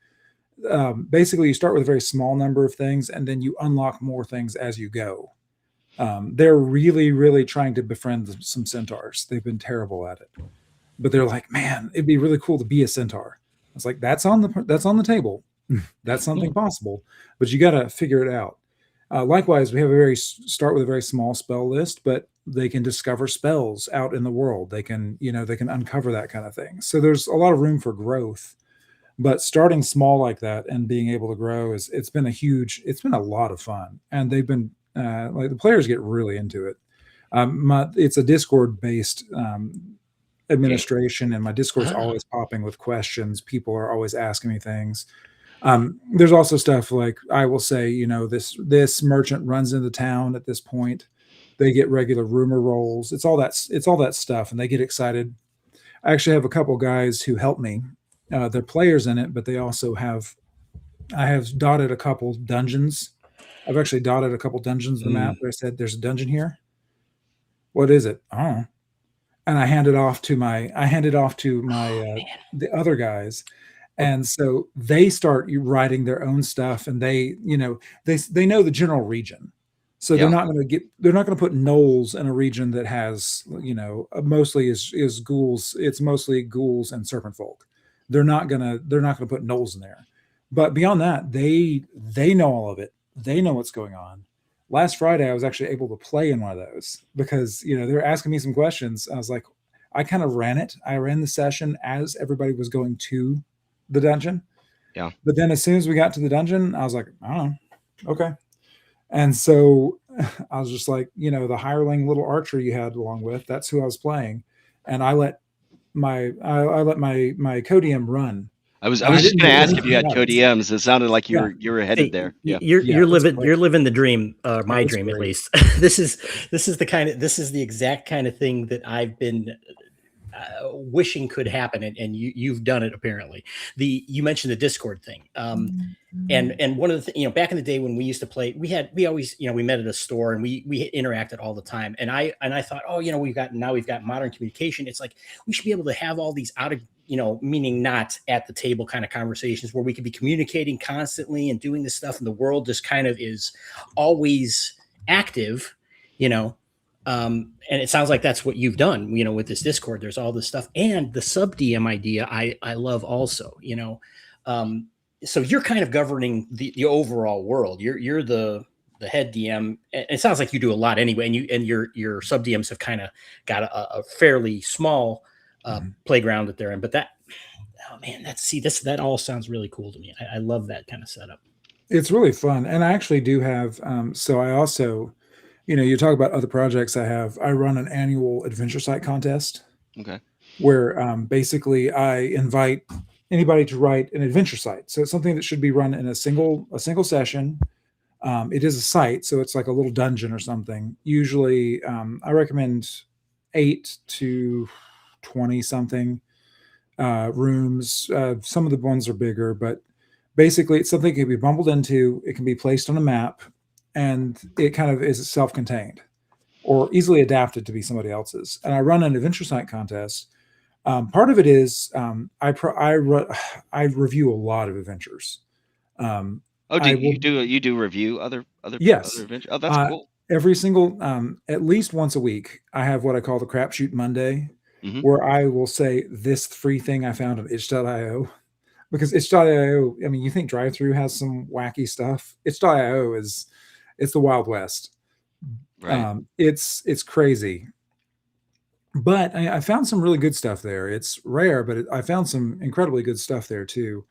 Basically, you start with a very small number of things, and then you unlock more things as you go. They're really, really trying to befriend some centaurs. They've been terrible at it, but they're like, man, it'd be really cool to be a centaur. I was like, that's on the table. That's something possible, but you got to figure it out. Likewise, we have start with a very small spell list, but they can discover spells out in the world. They can uncover that kind of thing. So there's a lot of room for growth. But starting small like that and being able to grow it's been a lot of fun. And they've been the players get really into it. It's a Discord based administration, and my Discord's always popping with questions. People are always asking me things. There's also stuff like, I will say, this merchant runs into town at this point. They get regular rumor rolls. It's all that stuff, and they get excited. I actually have a couple guys who help me. They're players in it, but they also I have dotted a couple dungeons. I've actually dotted a couple dungeons on the map where I said, there's a dungeon here. What is it? Oh. And I handed off to my the other guys. And so they start writing their own stuff, and they know the general region. So they're not going to put gnolls in a region that has, mostly is ghouls. It's mostly ghouls and serpent folk. They're not gonna put gnolls in there. But beyond that, they know all of it. They know what's going on. Last Friday, I was actually able to play in one of those because they were asking me some questions. I was like, I kind of ran it. I ran the session as everybody was going to the dungeon. Yeah. But then as soon as we got to the dungeon, I was like, I don't know. Okay. And so I was just like, the hireling little archer you had along with, that's who I was playing. And I let my co-DM run. I was just going to ask if you had co-DMs. It sounded like you were headed there. Yeah. You're living the dream, my dream great. At least. This is the exact kind of thing that I've been wishing could happen, and you've done it apparently. You mentioned the Discord thing. And one of the things, back in the day when we used to play, we always, we met at a store and we interacted all the time. And I thought, oh, we've got modern communication. It's like we should be able to have all these out of, meaning not at the table kind of conversations where we could be communicating constantly and doing this stuff, and the world just kind of is always active, and it sounds like that's what you've done, with this Discord. There's all this stuff, and the sub DM idea I love also, so you're kind of governing the overall world. You're the head DM. It sounds like you do a lot anyway, and your sub DMs have kind of got a fairly small playground that they're in. But that all sounds really cool to me. I love that kind of setup. It's really fun, and I actually do have. So I also, you talk about other projects I have. I run an annual adventure site contest. Okay. Where basically I invite anybody to write an adventure site. So it's something that should be run in a single session. It is a site, so it's like a little dungeon or something. Usually, I recommend 8 to 20 something rooms. Some of the ones are bigger, but basically it's something that can be bumbled into. It can be placed on a map, and it kind of is self-contained or easily adapted to be somebody else's. And I run an adventure site contest. Part of it is I review a lot of adventures. You do review other Yes. other adventures? Oh, that's cool. Every single at least once a week, I have what I call the Crapshoot Monday, where I will say this free thing I found on itch.io, because itch.io, I mean, you think Drive-Thru has some wacky stuff. Itch.io it's the Wild West. Right. It's crazy. But I found some really good stuff there. It's rare, but I found some incredibly good stuff there too.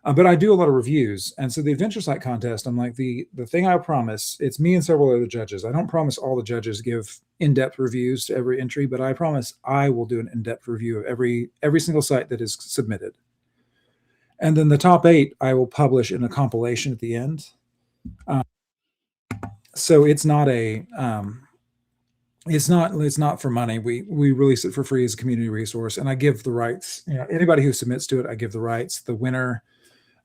But I do a lot of reviews. And so the adventure site contest, I'm like, the thing I promise, it's me and several other judges. I don't promise all the judges give in-depth reviews to every entry, but I promise I will do an in-depth review of every single site that is submitted. And then the top 8, I will publish in a compilation at the end. So it's not a... It's not for money. We release it for free as a community resource, and I give the rights. Anybody who submits to it, I give the rights. The winner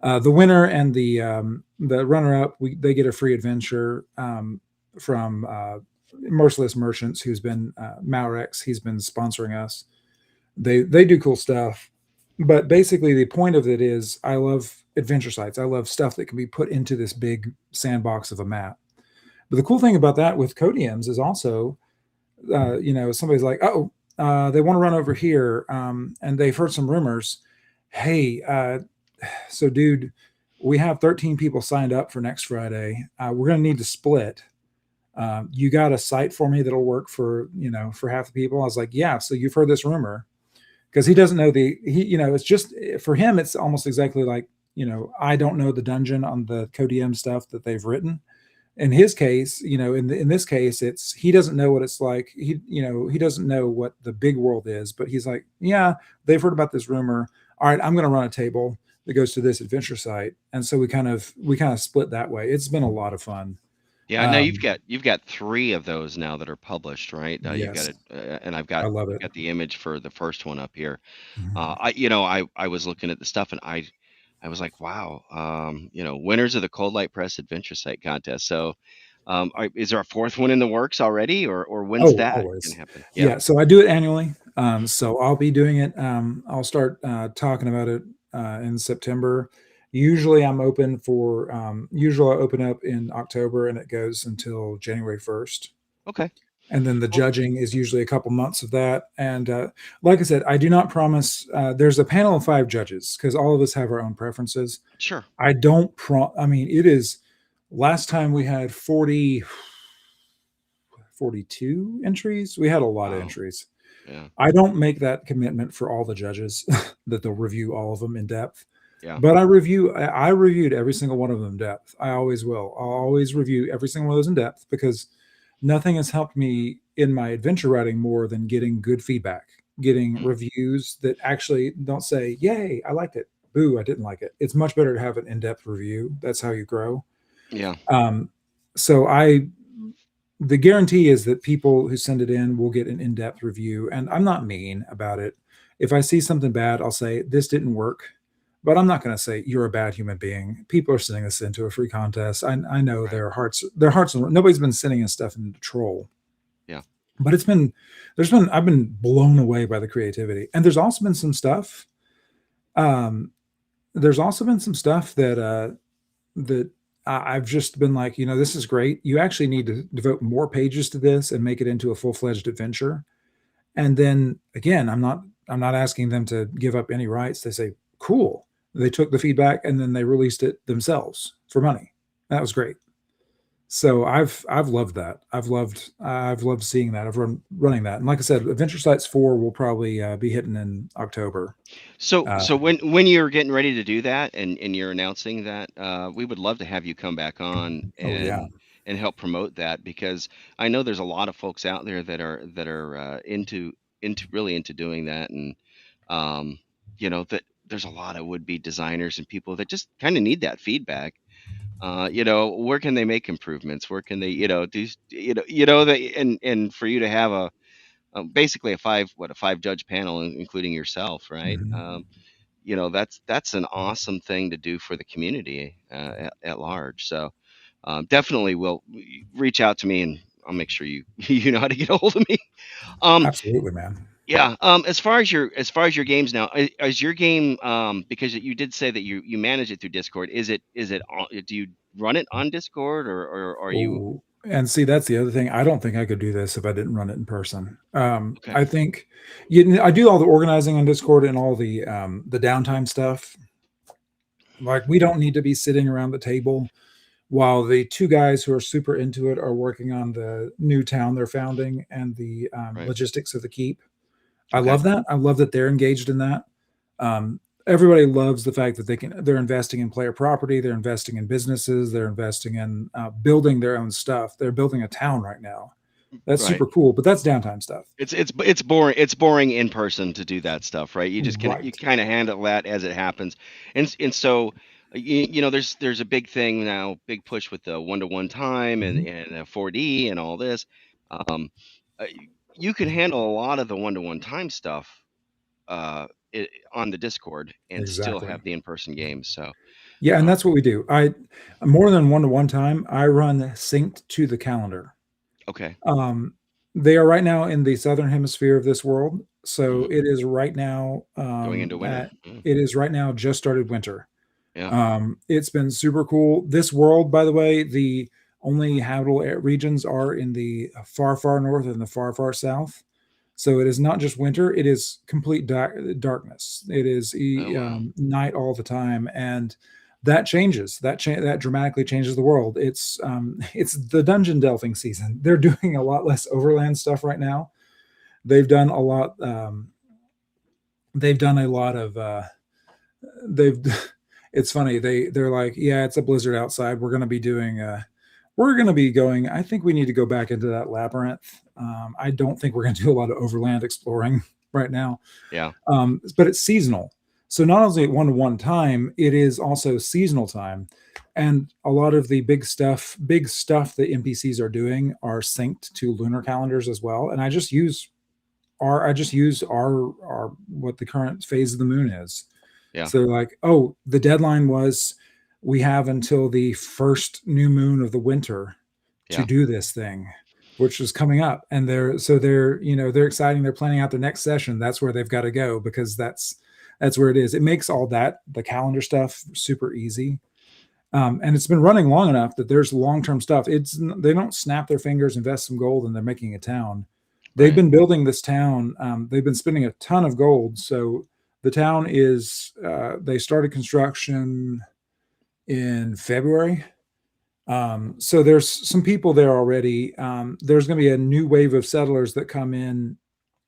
and the runner-up, they get a free adventure from Merciless Merchants, who's been Maurex. He's been sponsoring us. They do cool stuff, but basically the point of it is I love adventure sites. I love stuff that can be put into this big sandbox of a map. But the cool thing about that with Codiums is also, somebody's like, oh, they want to run over here, and they've heard some rumors. Hey, so dude, we have 13 people signed up for next Friday. We're going to need to split. You got a site for me that'll work for half the people? I was like, yeah. So you've heard this rumor, because he doesn't know it's just, for him, it's almost exactly like, I don't know the dungeon on the Codium stuff that they've written. In his case, in this case, it's, he doesn't know what it's like. He doesn't know what the big world is, but he's like, yeah, they've heard about this rumor. All right, I'm going to run a table that goes to this adventure site. And so we kind of split that way. It's been a lot of fun. Yeah. Now you've got 3 of those now that are published, right? Yes. You've got it, and I've got, I love it. got the image for the first one up here. Mhm. I was looking at the stuff, and I was like, wow, winners of the Cold Light Press Adventure Site Contest. So, is there a 4th one in the works already, or when's that going always. to happen? Yeah. So I do it annually. So I'll be doing it. I'll start talking about it in September. Usually I'm open for, usually I open up in October, and it goes until January 1st. Okay. And then the judging is usually a couple months of that. And like I said, I do not promise. There's a panel of 5 judges, because all of us have our own preferences. Sure. I don't it is, last time we had 42 entries. We had a lot of entries. Yeah. I don't make that commitment for all the judges that they'll review all of them in depth. Yeah. But I reviewed every single one of them in depth. I always will. I'll always review every single one of those in depth, because nothing has helped me in my adventure writing more than getting good feedback, getting reviews that actually don't say, yay, I liked it. Boo, I didn't like it. It's much better to have an in-depth review. That's how you grow. Yeah. So the guarantee is that people who send it in will get an in-depth review, and I'm not mean about it. if I see something bad, I'll say this didn't work. But I'm not going to say you're a bad human being. People are sending this into a free contest. I know Right. their hearts. Nobody's been sending in stuff into troll. Yeah. But I've been blown away by the creativity. And there's also been some stuff. There's also been some stuff that I've just been like, this is great. You actually need to devote more pages to this and make it into a full-fledged adventure. And then again, I'm not asking them to give up any rights. They say, cool. They took the feedback and then they released it themselves for money. That was great. So I've loved that. I've loved seeing that. I've running that. And like I said, Adventure Sites 4 will probably be hitting in October. So when you're getting ready to do that and you're announcing that, we would love to have you come back on and help promote that, because I know there's a lot of folks out there that are into really into doing that, and that there's a lot of would-be designers and people that just kind of need that feedback. Where can they make improvements? Where can they, do, and for you to have basically a five judge panel, including yourself, right? That's an awesome thing to do for the community at large. So definitely will reach out to me, and I'll make sure you you know how to get a hold of me. Absolutely, man. Yeah. As far as your games now, is your game, because you did say that you manage it through Discord? Is it do you run it on Discord, or are you? Ooh. And see, that's the other thing. I don't think I could do this if I didn't run it in person. Okay. I think I do all the organizing on Discord and all the downtime stuff. Like, we don't need to be sitting around the table while the two guys who are super into it are working on the new town they're founding and the Right. logistics of the keep. I Okay. love that. I love that they're engaged in that. Everybody loves the fact that they're investing in player property, they're investing in businesses, they're investing in building their own stuff. They're building a town right now. That's Right. super cool, but that's downtime stuff. It's boring. It's boring in person to do that stuff, right? You just you Right. kind of handle that as it happens, and so there's a big thing now, big push with the 1-to-1 time and 4D and all this. Um, uh, you can handle a lot of the 1-to-1 time stuff on the Discord and still Exactly. have the in-person games. So Yeah, and that's what we do. More than 1-to-1 time, I run synced to the calendar. okay, They are right now in the southern hemisphere of this world, so Mhm. it is right now Going into winter. it is right now just started winter. Yeah, It's been super cool. This world, by the way, the only habitable regions are in the far, far north and the far, far south. So it is not just winter; it is complete darkness. It is Oh, wow. night all the time, and that changes. That dramatically changes the world. It's the dungeon delving season. They're doing a lot less overland stuff right now. They've done a lot. They've done a lot of. They've. It's funny. They're like, yeah, it's a blizzard outside. We're going to be doing. We're going to be going. I think we need to go back into that labyrinth. I don't think we're going to do a lot of overland exploring right now. Yeah, But it's seasonal. So not only 1-to-1 time, it is also seasonal time. And a lot of the big stuff that NPCs are doing are synced to lunar calendars as well. And I just use our what the current phase of the moon is. yeah, So like, oh, the deadline was we have until the first new moon of the winter to yeah, do this thing, which is coming up. And they're exciting. They're planning out their next session. That's where they've got to go, because that's where it is. It makes all that, the calendar stuff, super easy. And it's been running long enough that there's long-term stuff. They don't snap their fingers, invest some gold, and they're making a town. They've right, been building this town. They've been spending a ton of gold. So the town is, they started construction in February. So there's some people there already. There's going to be a new wave of settlers that come in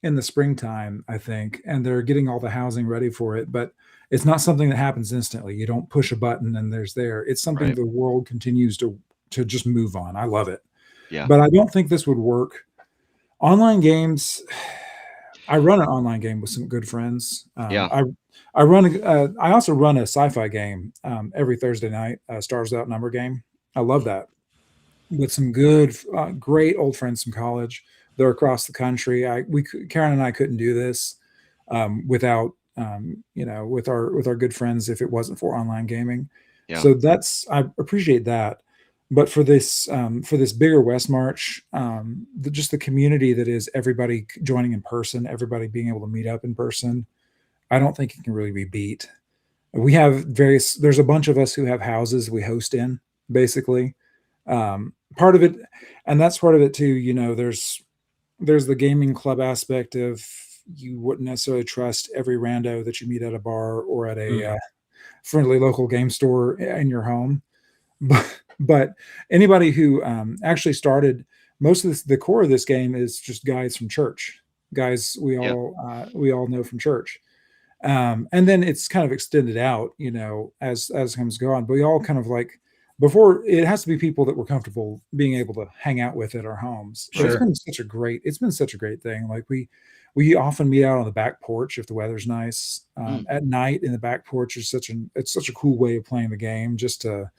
the springtime, I think, and they're getting all the housing ready for it. But it's not something that happens instantly. You don't push a button and there's there. It's something right, the world continues to just move on. I love it. yeah, But I don't think this would work. Online games, I run an online game with some good friends. yeah. I also run a sci-fi game every Thursday night, Stars Outnumber game. I love that, with some good, great old friends from college. They're across the country. Karen and I couldn't do this. without with our good friends if it wasn't for online gaming. Yeah. So I appreciate that. But for this bigger West March, just the community that is everybody joining in person, everybody being able to meet up in person, I don't think it can really be beat. We have there's a bunch of us who have houses we host in, basically. Part of it, and that's part of it too. There's the gaming club aspect of you wouldn't necessarily trust every rando that you meet at a bar or at a friendly local game store in your home. But anybody who actually started most of the core of this game is just guys from church, guys we all know from church. And then it's kind of extended out, as comes go on. But we all kind of like before it has to be people that we're comfortable being able to hang out with at our homes. But Sure. it's been such a great thing. Like we often meet out on the back porch if the weather's nice. At night in the back porch is it's such a cool way of playing the game just to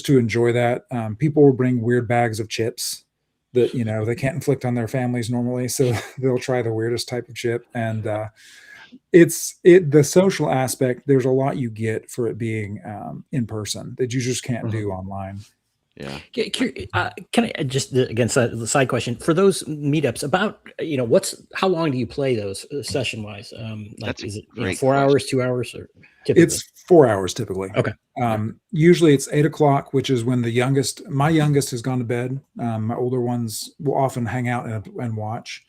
enjoy that. People will bring weird bags of chips that they can't inflict on their families normally, so they'll try the weirdest type of chip. And the social aspect, there's a lot you get for it being in person that you just can't do online. Yeah. Can I just again the side question for those meetups about how long do you play those session wise? That's a is it great 4 hours, question. 2 hours, or typically? It's 4 hours typically. Okay. Usually it's 8:00, which is when my youngest has gone to bed. My older ones will often hang out and watch.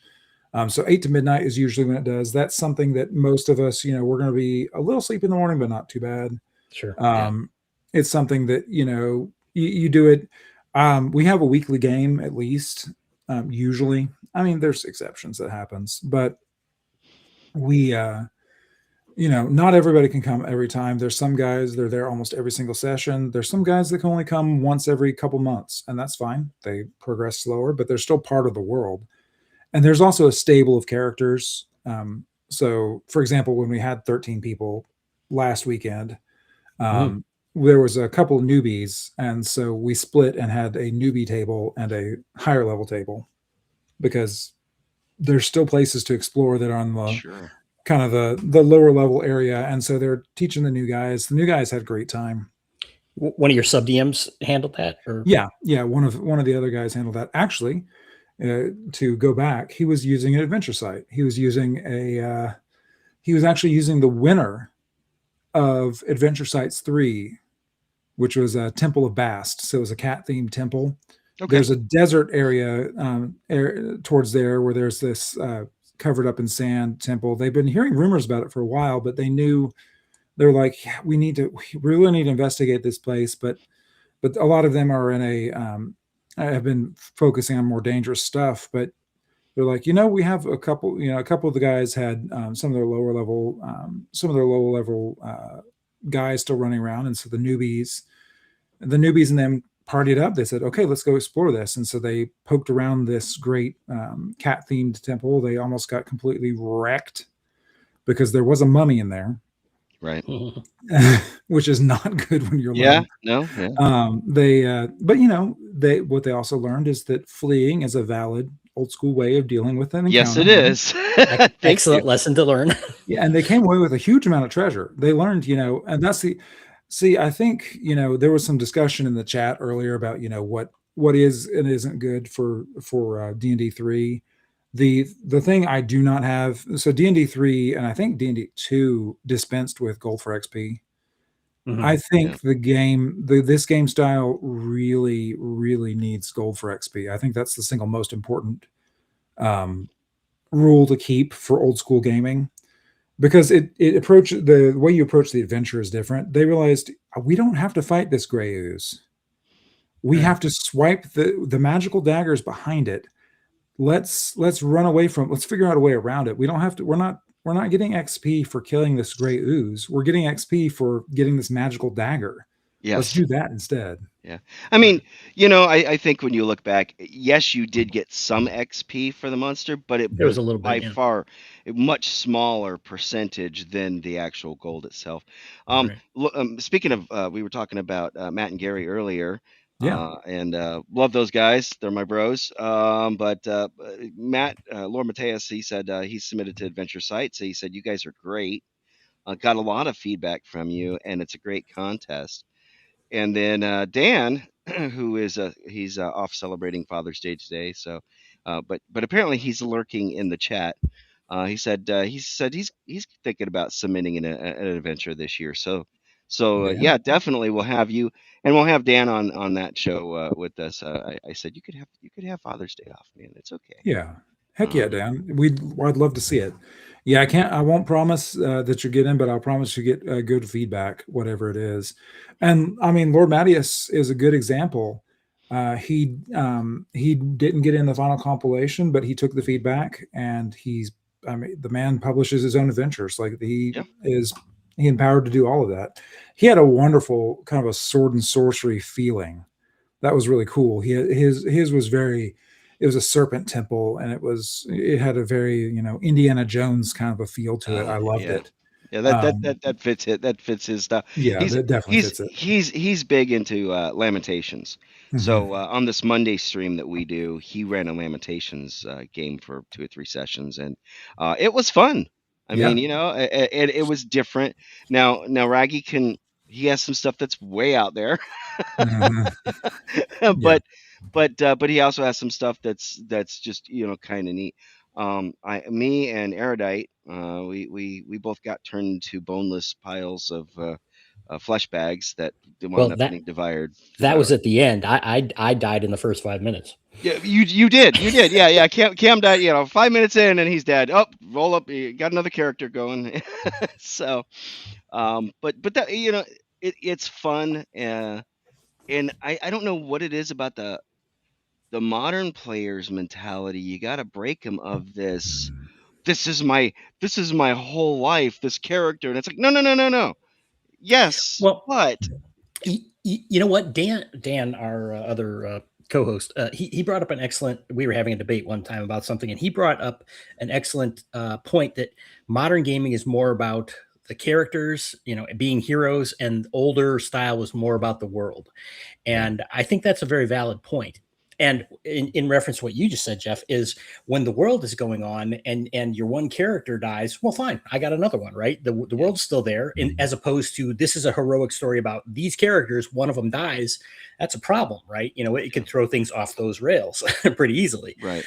So 8 to midnight is usually when it does. That's something that most of us, we're going to be a little sleepy in the morning, but not too bad. Sure. It's something that, you do it. We have a weekly game at least, usually. I mean, there's exceptions that happens, but we, not everybody can come every time. There's some guys, they're there almost every single session. There's some guys that can only come once every couple months, and that's fine. They progress slower, but they're still part of the world. And there's also a stable of characters. So, for example, when we had 13 people last weekend, there was a couple of newbies, and so we split and had a newbie table and a higher level table because there's still places to explore that are on the kind of the lower level area, and so they're teaching the new guys. The new guys had a great time. One of your sub DMs handled that, or yeah, one of the other guys handled that. Actually, to go back, he was using an adventure site. He was actually using the winner of Adventure Sites 3, which was a Temple of Bast. So it was a cat-themed temple. Okay. There's a desert area towards there where there's this covered up in sand temple. They've been hearing rumors about it for a while, but they're like, yeah, we really need to investigate this place. But a lot of them are have been focusing on more dangerous stuff, but they're like, we have a couple of the guys had some of their lower level guys still running around. And so the newbies and them partied up. They said, okay, let's go explore this. And so they poked around this great cat themed temple. They almost got completely wrecked because there was a mummy in there. Right. Which is not good when you're alone. What they also learned is that fleeing is a valid old school way of dealing with an encounter. Yes, it is. Excellent lesson to learn. Yeah, and they came away with a huge amount of treasure. They learned, and that's I think, there was some discussion in the chat earlier about, what is and isn't good for D&D 3. The thing I do not have, so D&D 3 and I think D&D 2 dispensed with gold for XP. Mm-hmm. I think this game style really, really needs gold for XP. I think that's the single most important rule to keep for old school gaming, because the way you approach the adventure is different. They realized we don't have to fight this gray ooze. We have to swipe the magical daggers behind it. Let's run away from. Let's figure out a way around it. We don't have to. We're not getting XP for killing this gray ooze. We're getting XP for getting this magical dagger. Yes. Let's do that instead. Yeah. I mean, I think when you look back, yes, you did get some XP for the monster, but it was a little by far a much smaller percentage than the actual gold itself. Right. Speaking of, we were talking about Matt and Gary earlier. Yeah. And love those guys. They're my bros. But Matt, Lord Mateus, he said he submitted to Adventure Sites. So he said, you guys are great. Got a lot of feedback from you, and it's a great contest. And then Dan, who is he's off celebrating Father's Day today. So, but apparently he's lurking in the chat. He said he's thinking about submitting an adventure this year. So Yeah. yeah, definitely we'll have you, and we'll have Dan on that show with us. I said you could have Father's Day off, man. It's okay. Yeah. Heck yeah, Dan. I'd love to see it. Yeah, I won't promise that you get in, but I'll promise you get good feedback, whatever it is. And I mean, Lord Mattias is a good example. He didn't get in the final compilation, but he took the feedback, and I mean, the man publishes his own adventures. Like he empowered to do all of that. He had a wonderful kind of a sword and sorcery feeling. That was really cool. His was very, it was a serpent temple, and it had a very, Indiana Jones kind of a feel to it. I loved it. Yeah, that fits it. That fits his stuff. Yeah, that definitely fits it. He's big into Lamentations. So on this Monday stream that we do, he ran a Lamentations game for 2 or 3 sessions, and it was fun. I mean, it was different. Now Raggy he has some stuff that's way out there, but he also has some stuff that's just kind of neat. Me and Erudite, we both got turned into boneless piles of flesh bags that wound up getting devoured. That was at the end. I died in the first 5 minutes. Yeah, you did. Yeah. Cam died. 5 minutes in, and he's dead. Oh, roll up. You got another character going. So, but that it's fun. And I don't know what it is about the modern player's mentality. You got to break them of this. This is my whole life. This character, and it's like no. Yes, well, but you know what, Dan, our other co-host, he brought up an excellent. We were having a debate one time about something, and he brought up an excellent point that modern gaming is more about the characters, being heroes, and older style was more about the world. And I think that's a very valid point. And in reference to what you just said, Jeff, is when the world is going on and your one character dies, well, fine, I got another one, right? The world's still there. And as opposed to this is a heroic story about these characters, one of them dies, that's a problem, right? It can throw things off those rails pretty easily. Right.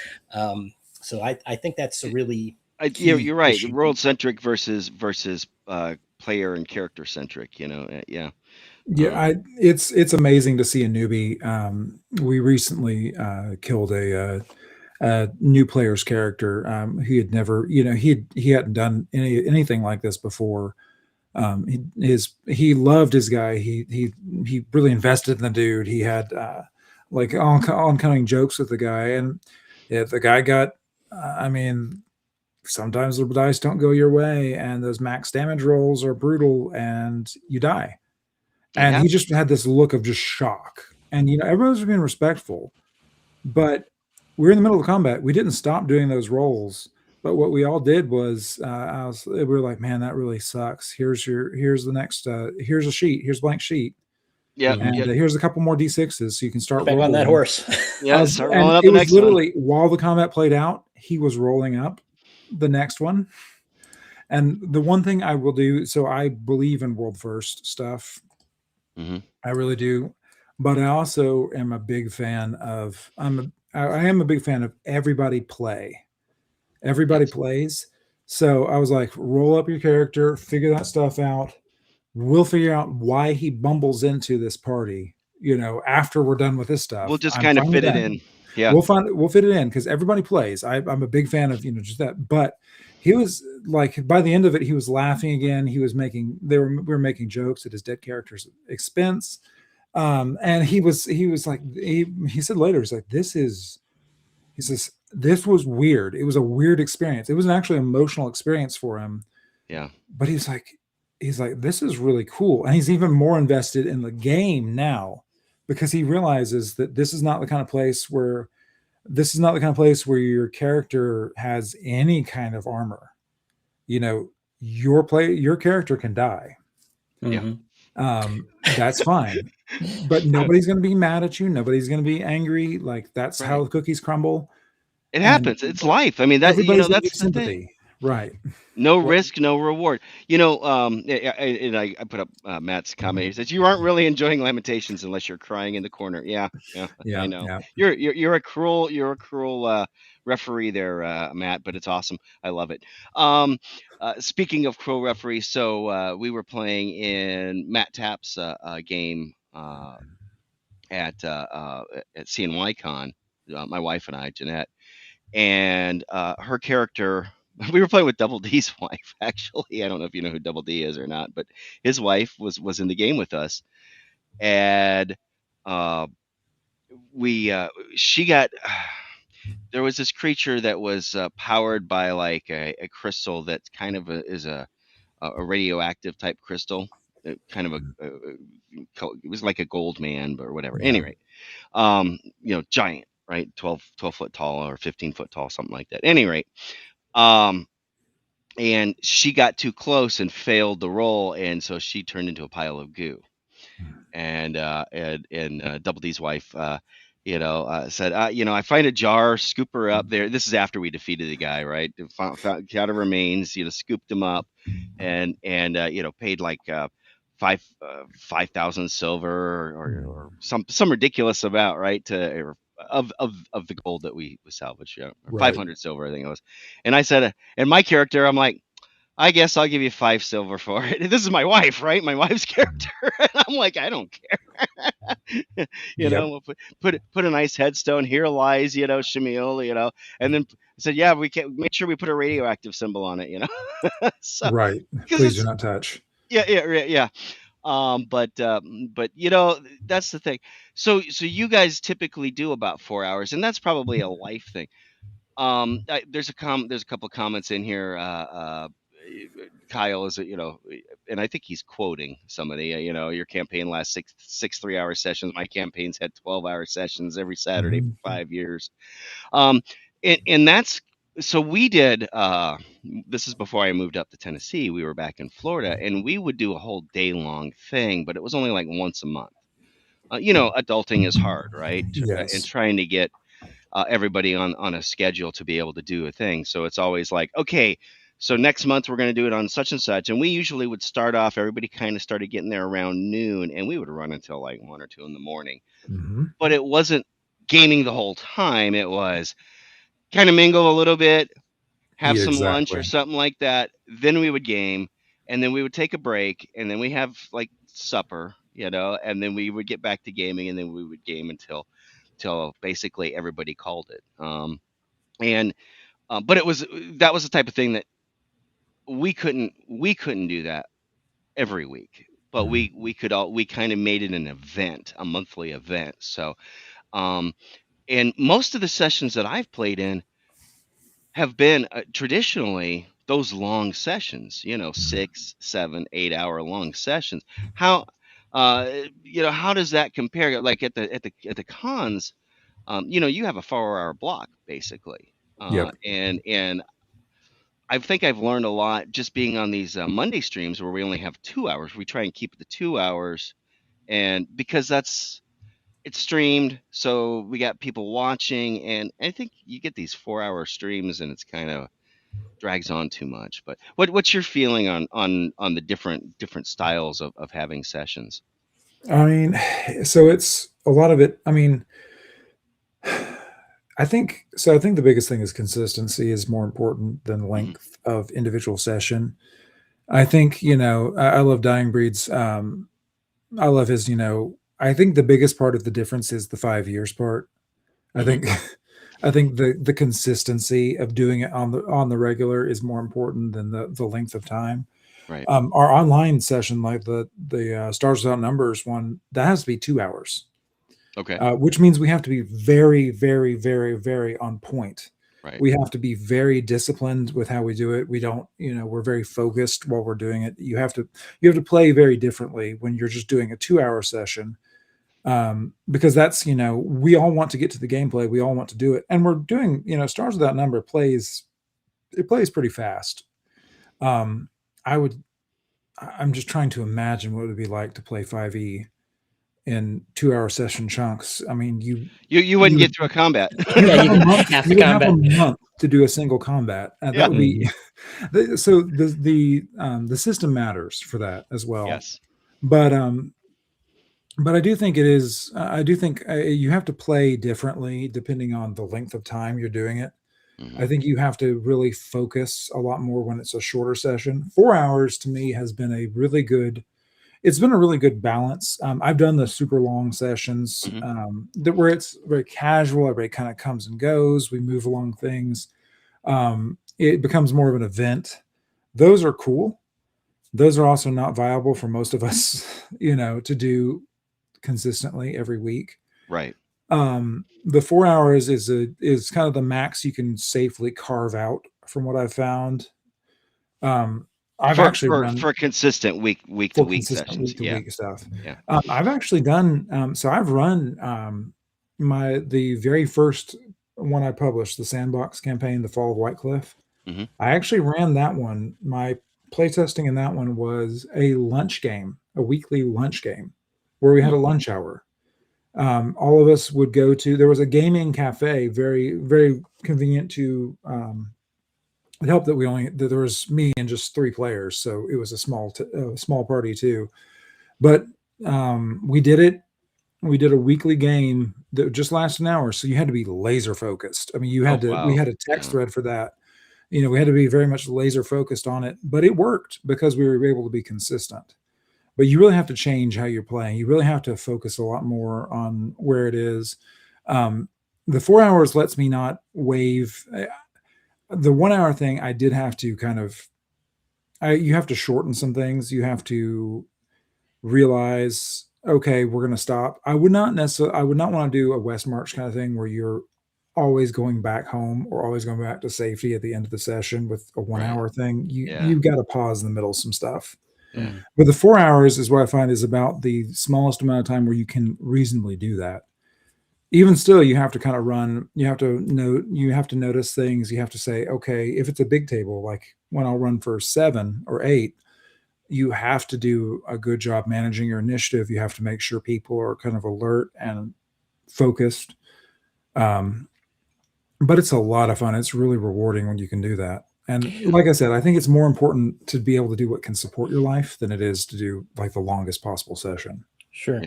So I think that's a really you're right. issue. World centric versus player and character centric. Yeah. Yeah, it's amazing to see a newbie. We recently killed a new player's character. He had never, he hadn't done anything like this before. He loved his guy. He really invested in the dude. He had like oncoming jokes with the guy, and the guy got. I mean, sometimes the dice don't go your way, and those max damage rolls are brutal, and you die. And he just had this look of just shock. And, everyone was being respectful. But we were in the middle of combat. We didn't stop doing those rolls. But what we all did was, we were like, man, that really sucks. Here's the next, here's a sheet. Here's a blank sheet. Yeah. And here's a couple more D6s so you can start rolling. On that horse. Yeah, start rolling up the next literally, one. While the combat played out, he was rolling up the next one. And the one thing I will do, so I believe in world first stuff. Mm-hmm. I really do, but I also am a big fan of. I am a big fan of everybody play. Everybody plays. So I was like, roll up your character, figure that stuff out. We'll figure out why he bumbles into this party. After we're done with this stuff, we'll just kind of fit it in. Yeah, we'll fit it in because everybody plays. I'm a big fan of just that, but. He was like, by the end of it, he was laughing again. He was we were making jokes at his dead character's expense. And he like, he said later, he's like, he says, this was weird. It was a weird experience. It was an actually emotional experience for him. Yeah. But he's like, this is really cool. And he's even more invested in the game now because he realizes that this is not the kind of place where your character has any kind of armor. Your character can die. Yeah. That's fine. But nobody's going to be mad at you. Nobody's going to be angry. Like that's Right. how the cookies crumble. It And happens. It's life. I mean, that everybody's going to that's give the thing. sympathy. Right. No Well, risk, no reward. And I put up Matt's comment. He says, "You aren't really enjoying Lamentations unless you're crying in the corner." Yeah, yeah, I yeah, know. yeah. You're a cruel referee there, Matt. But it's awesome. I love it. Um, Speaking of cruel referees, so we were playing in Matt Tapp's game at CNY Con. My wife and I, Jeanette, and her character. We were playing with Double D's wife, actually. I don't know if you know who Double D is or not, but his wife was in the game with us, and uh, we she got there was this creature that was powered by like a crystal that kind of is a radioactive type crystal, kind of it was like a gold man, but or whatever. Yeah. Anyway, giant, right? 12 foot tall or 15-foot tall, something like that. Any rate, um, and she got too close and failed the roll, and so she turned into a pile of goo. And Double D's wife, said, I find a jar, scoop her up there. This is after we defeated the guy, right? Found out her remains, scooped him up, and paid like 5,000 silver or some ridiculous amount, right? Of the gold that we salvaged, or Right. 500 silver, I think it was. And I said, and my character, I'm like, I guess I'll give you 5 silver for it. This is my wife, right? My wife's character. And I'm like, I don't care. Yep. We'll put a nice headstone. Here lies, Shamil, and then I said, yeah, we can make sure we put a radioactive symbol on it, So Right. because Please do not touch. yeah. But that's the thing. So you guys typically do about 4 hours, and that's probably a life thing. There's a couple of comments in here. Kyle is, and I think he's quoting somebody. Your campaign lasts six 3-hour sessions. My campaigns had 12-hour sessions every Saturday for 5 years. And that's so we did. This is before I moved up to Tennessee. We were back in Florida, and we would do a whole day long thing, but it was only like once a month. Adulting is hard, right? And Yes. trying to get everybody on a schedule to be able to do a thing. So it's always like, okay, so next month we're going to do it on such and such. And we usually would start off, everybody kind of started getting there around noon, and we would run until like 1 or 2 in the morning. Mm-hmm. But it wasn't gaming the whole time. It was kind of mingle a little bit, have Yeah, some lunch or exactly. something like that. Then we would game, and then we would take a break, and then we have like supper, and then we would get back to gaming, and then we would game until basically everybody called it. And but that was the type of thing that we couldn't do that every week, but we kind of made it an event, a monthly event. So and most of the sessions that I've played in have been traditionally those long sessions, 6, 7, 8 hour long sessions. How how does that compare, like at the cons? You have a 4-hour block basically. Yep. And I think I've learned a lot just being on these Monday streams where we only have 2 hours. We try and keep it to 2 hours, and because it's streamed, so we got people watching, and I think you get these 4-hour streams, and it's kind of drags on too much. But what's your feeling on the different styles of having sessions? I mean, so it's a lot of it. I mean, I think so. I think the biggest thing is consistency is more important than length of individual session. I think, I love Dying Breed's. I love his, I think the biggest part of the difference is the 5 years part. I Mhm. think I think the consistency of doing it on the regular is more important than the length of time. Right. Our online session, like the Stars Without Numbers one, that has to be 2 hours, Okay. which means we have to be very, very, very, very on point. Right. We have to be very disciplined with how we do it. We don't, we're very focused while we're doing it. You have to play very differently when you're just doing a 2-hour session, because that's, we all want to get to the gameplay. We all want to do it. And we're doing, Stars Without Number plays pretty fast. I would I'm just trying to imagine what it would be like to play 5e in 2-hour session chunks. I mean, You wouldn't get through a combat. you'd Yeah, have you a could month. half the You would have a combat. month to do a single combat. Yeah. That would be so. The system matters for that as well. Yes. But I do think it is. I do think you have to play differently depending on the length of time you're doing it. Mhm. I think you have to really focus a lot more when it's a shorter session. 4 hours to me has been a really good. It's been a really good balance. I've done the super long sessions where it's very casual. Everybody kind of comes and goes. We move along things. It becomes more of an event. Those are cool. Those are also not viable for most of us, to do consistently every week. Right. The 4 hours is kind of the max you can safely carve out from what I've found. I've actually run for consistent week to week sessions. week to week stuff. Yeah. I've actually done so I've run the very first one I published, the Sandbox campaign, The Fall of Whitecliff. Mhm. I actually ran that one. My playtesting in that one was a lunch game, a weekly lunch game where we had a lunch hour. All of us would go to, there was a gaming cafe, very, very convenient to, it helped that there was me and just 3 players. So it was a small party too, but, we did it. We did a weekly game that just lasted an hour. So you had to be laser focused. I mean, we had a text thread for that. We had to be very much laser focused on it, but it worked because we were able to be consistent. But you really have to change how you're playing. You really have to focus a lot more on where it is. The 4 hours lets me not wave. The 1 hour thing, I did have to you have to shorten some things. You have to realize, okay, we're going to stop. I would not want to do a West March kind of thing where you're always going back home or always going back to safety at the end of the session with a 1 hour thing. You've got to pause in the middle of some stuff. Yeah. But the 4 hours is what I find is about the smallest amount of time where you can reasonably do that. Even still, you have to kind of run. You have to notice things. You have to say, okay, if it's a big table, like when I'll run for 7 or 8, you have to do a good job managing your initiative. You have to make sure people are kind of alert and focused. But it's a lot of fun. It's really rewarding when you can do that. And like I said, I think it's more important to be able to do what can support your life than it is to do like the longest possible session. Sure.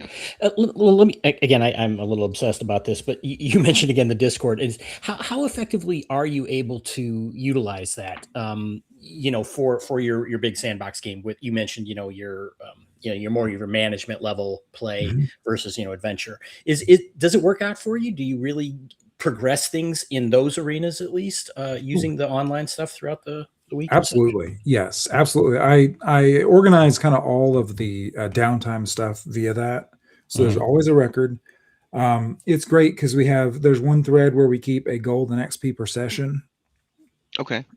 Let me again. I'm a little obsessed about this, but you mentioned again the Discord. Is how effectively are you able to utilize that? For your big sandbox game. With you mentioned, your more your management level play versus adventure. Does it work out for you? Do you really progress things in those arenas at least using the online stuff throughout the week? Absolutely. Yes, absolutely. I organize kind of all of the downtime stuff via that. So there's always a record. It's great because there's one thread where we keep a gold and XP per session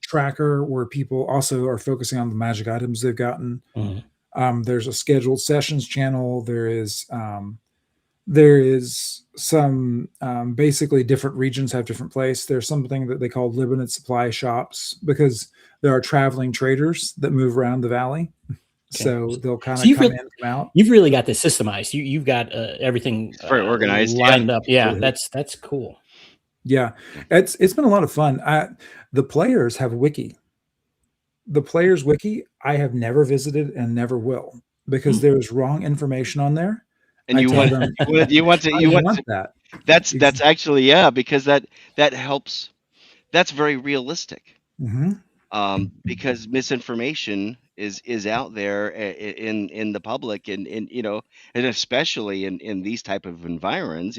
tracker where people also are focusing on the magic items they've gotten. There's a scheduled sessions channel. There is some basically different regions have different place. There's something that they call limited supply shops because there are traveling traders that move around the valley. Okay. So they'll kind of come in, come out. You've really got this systemized. You've got everything very organized, lined up. Yeah, that's cool. Yeah, it's been a lot of fun. The players have a wiki. The players' wiki I have never visited and never will because there's wrong information on there. And you want that. That's actually because that helps. That's very realistic. Because misinformation is out there in the public and and especially in these type of environs,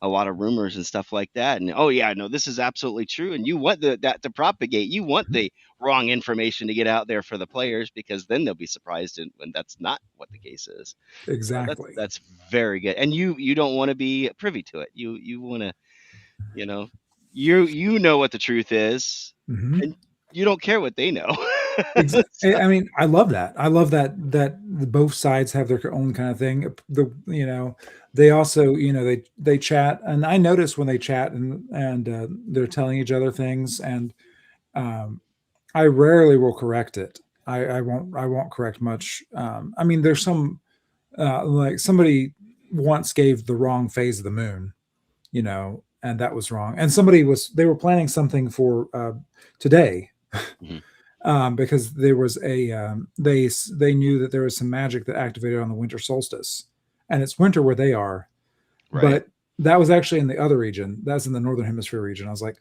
a lot of rumors and stuff like that. And this is absolutely true. And you want that to propagate. You want the wrong information to get out there for the players because then they'll be surprised when that's not what the case is. Exactly. That's very good. And you don't want to be privy to it. You want to, you know what the truth is. And you don't care what they know. I mean, I love that. I love that both sides have their own kind of thing. They also, they chat, and I notice when they chat and they're telling each other things, and I rarely will correct it. I won't correct much. I mean, there's some like somebody once gave the wrong phase of the moon, and that was wrong. And they were planning something for today. Mhm. Because there was they knew that there was some magic that activated on the winter solstice, and it's winter where they are, Right. but that was actually in the other region. That's in the northern hemisphere region. I was like,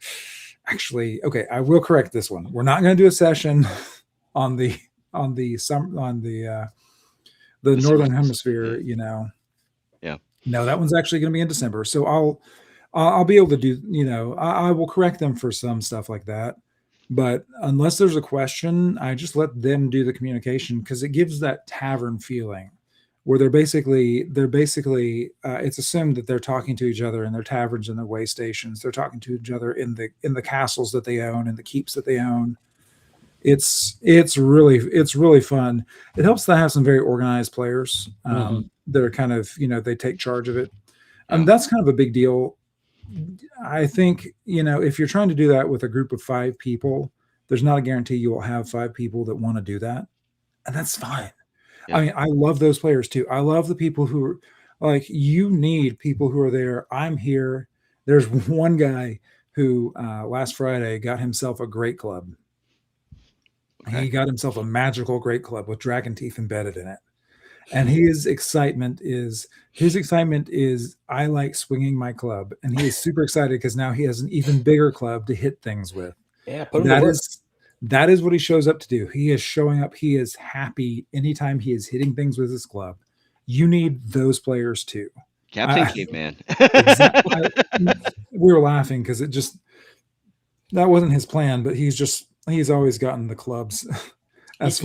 actually, okay, I will correct this one. We're not going to do a session on the northern hemisphere. Yeah. No, that one's actually going to be in December. So I'll be able to do. I will correct them for some stuff like that. But unless there's a question, I just let them do the communication because it gives that tavern feeling where they're basically it's assumed that they're talking to each other in their taverns and their way stations. They're talking to each other in the castles that they own and the keeps that they own. It's really fun. It helps to have some very organized players that are kind of they take charge of it. That's kind of a big deal. I think, if you're trying to do that with a group of 5 people, there's not a guarantee you will have 5 people that want to do that. And that's fine. Yeah. I mean, I love those players too. I love the people who are like, you need people who are there. I'm here. There's one guy who last Friday got himself a great club. Okay. He got himself a magical great club with dragon teeth embedded in it. And his excitement is I like swinging my club, and he is super excited because now he has an even bigger club to hit things with. Yeah, put him to work. That is what he shows up to do. He is showing up. He is happy anytime he is hitting things with his club. You need those players too. Captain Caveman. Exactly. We were laughing because that wasn't his plan, but he's always gotten the clubs. He's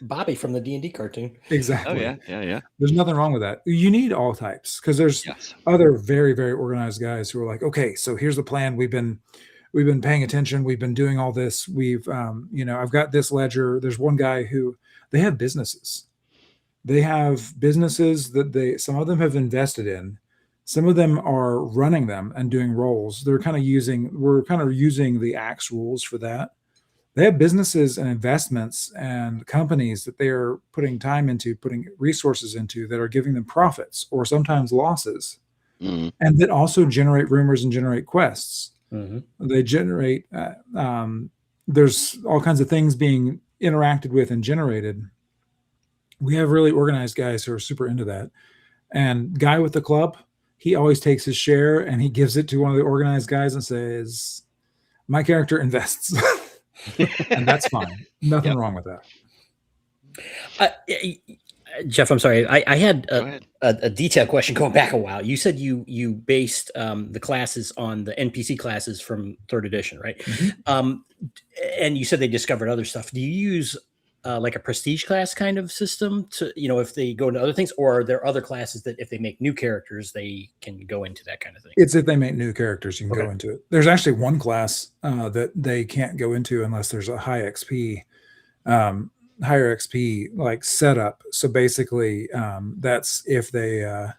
Bobby from the D&D cartoon. Exactly. Oh yeah. There's nothing wrong with that. You need all types because there's other very, very organized guys who are like, okay, so here's the plan. We've been paying attention. We've been doing all this. I've got this ledger. There's one guy who they have businesses. They have businesses that some of them have invested in. Some of them are running them and doing roles. We're kind of using the Axe rules for that. They have businesses and investments and companies that they are putting time into, putting resources into that are giving them profits or sometimes losses, and that also generate rumors and generate quests. They generate, there's all kinds of things being interacted with and generated. We have really organized guys who are super into that. And guy with the club, he always takes his share and he gives it to one of the organized guys and says, my character invests. And that's fine. Nothing wrong with that. Jeff, I'm sorry. I had a detailed question going back a while. You said you based the classes on the NPC classes from 3rd edition, right? And you said they discovered other stuff. Do you use like a prestige class kind of system to, if they go into other things, or are there other classes that if they make new characters, they can go into that kind of thing? It's if they make new characters, you can go into it. There's actually one class that they can't go into unless there's a higher XP like setup. So basically that's if they I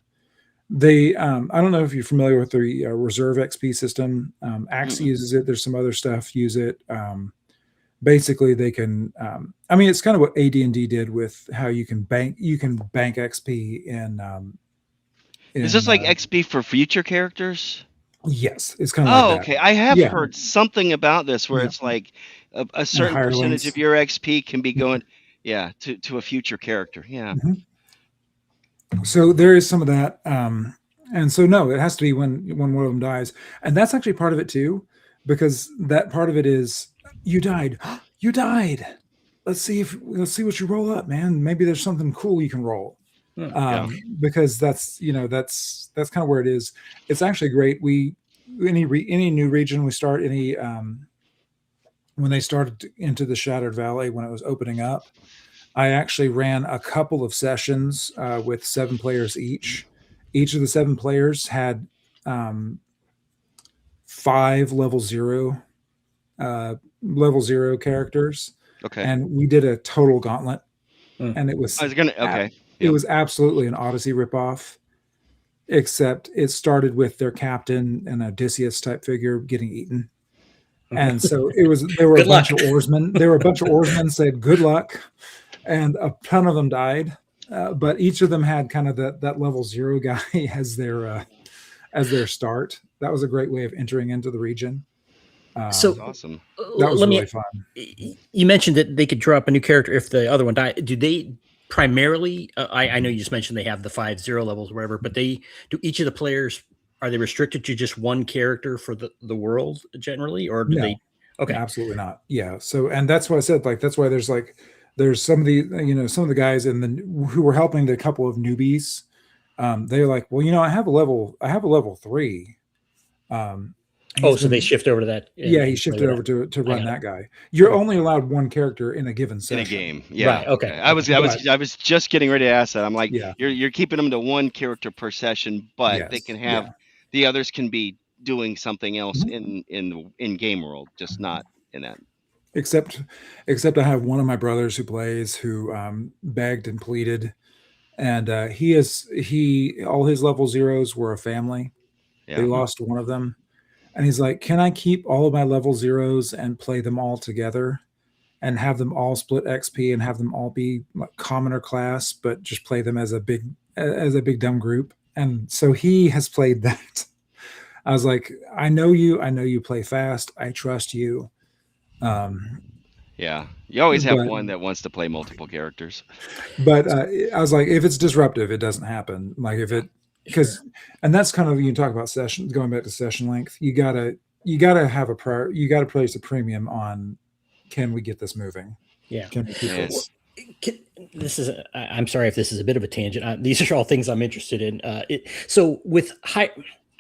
don't know if you're familiar with the reserve XP system. Axe uses it. There's some other stuff use it. Basically they can it's kind of what AD&D did with how you can bank XP in is this like XP for future characters? Yes, it's kind of like that. Okay. I have heard something about this where it's like a certain percentage of your XP can be going to a future character. So there is some of that, and so no, it has to be when one of them dies, and that's actually part of it too, because that part of it is you died. Let's see what you roll up, man. Maybe there's something cool you can roll. Because that's kind of where it is. It's actually great. Any new region we start when they started into the Shattered Valley, when it was opening up, I actually ran a couple of sessions with 7 players each. Each of the 7 players had 5 level 0 characters. Okay. And we did a total gauntlet. And it was it was absolutely an Odyssey ripoff, except it started with their captain, an Odysseus type figure, getting eaten. And so there were Good a bunch luck. of oarsmen. There were a bunch of oarsmen said good luck, and a ton of them died. But each of them had kind of that level 0 guy as their start. That was a great way of entering into the region. So That's awesome. That was let really me. fun. You mentioned that they could draw up a new character if the other one died. Do they primarily? I know you just mentioned they have the 5-0 levels, or whatever, but do each of the players, are they restricted to just one character for the world generally, or do No. they? Okay, Absolutely not. Yeah. So, and that's why I said, like, that's why there's some of the, some of the guys who were helping the couple of newbies. They're like, well, I have a level 3. He's so they been, shift over to that. yeah, he And play shifted with over to I run got it. that guy. You're Okay. only allowed one character in a given In session. a game, yeah. Right. Okay. I was But- just getting ready to ask that. I'm like, Yeah. you're keeping them to one character per session, but they Yes. can have the others can be doing something else Mhm. in the in-game world, just not in that. Except I have one of my brothers who plays who begged and pleaded, and all his level 0s were a family. They Yeah. lost one of them. And he's like, can I keep all of my level 0s and play them all together and have them all split XP and have them all be like commoner class, but just play them as a big dumb group? And so he has played that. I was like, I know you play fast. I trust you. Yeah. You always have But- one that wants to play multiple characters. But I was like, if it's disruptive, it doesn't happen. Like if it, because, and that's kind of, you talk about session, going back to session length, you gotta have you gotta place a premium on, can we get this moving? Yeah. Can we keep Yeah. this? This is. I'm sorry if this is a bit of a tangent. These are all things I'm interested in. So with I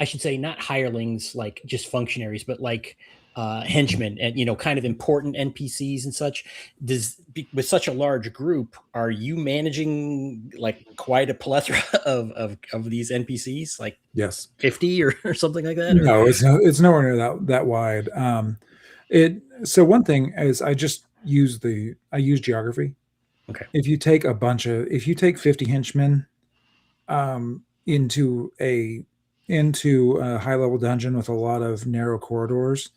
should say not hirelings, like just functionaries, but like henchmen and kind of important NPCs and such. With such a large group, are you managing like quite a plethora of these NPCs, like Yes. 50 or something like that? Or? No, it's nowhere near that wide. So one thing is I use geography. Okay. If you take 50 henchmen into a high level dungeon with a lot of narrow corridors,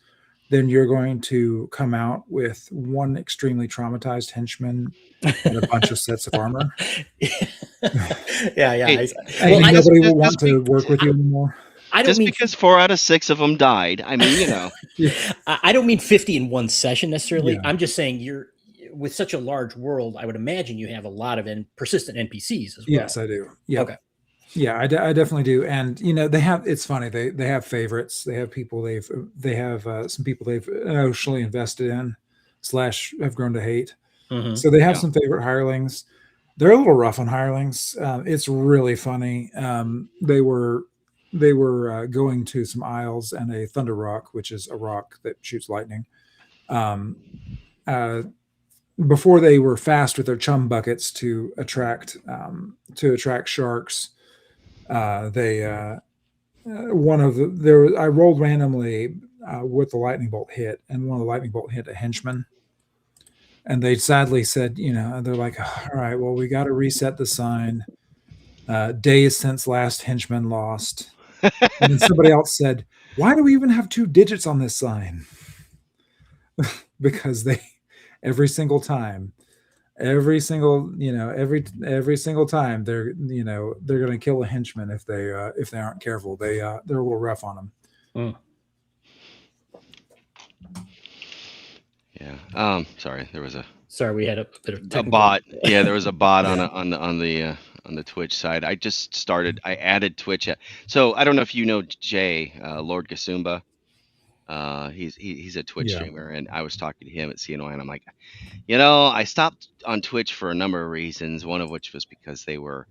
then you're going to come out with one extremely traumatized henchman and a bunch of sets of armor. Yeah. Hey, And I nobody just- will want just to work with you anymore. I don't Just mean because 4 out of 6 of them died, I mean, I don't mean 50 in one session necessarily. Yeah. I'm just saying you're with such a large world. I would imagine you have a lot of persistent NPCs as well. Yes, I do. Yeah. Okay. Yeah, I definitely do. And they have, it's funny, they have favorites. They have people they have some people they've emotionally invested in / have grown to hate. Mhm. So they have Yeah. some favorite hirelings. They're a little rough on hirelings. It's really funny. They were going to some isles and a thunder rock, which is a rock that shoots lightning. Before they were fast with their chum buckets to attract sharks. I rolled randomly with the lightning bolt hit, and one of the lightning bolt hit a henchman. And they sadly said, they're like, all right, well, we got to reset the sign. Days since last henchman lost. And then somebody else said, why do we even have 2 digits on this sign? Because every single time they're going to kill a henchman if they aren't careful. They're a little rough on them. Yeah. Sorry, there was Sorry, we had a bit of a technical. bot. Yeah, there was a bot Yeah. on the Twitch side. I added Twitch. So I don't know if you know Jay, Lord Gasumba. He's a Twitch Yeah. streamer, and I was talking to him at CNY, and I'm like, I stopped on Twitch for a number of reasons. One of which was because they were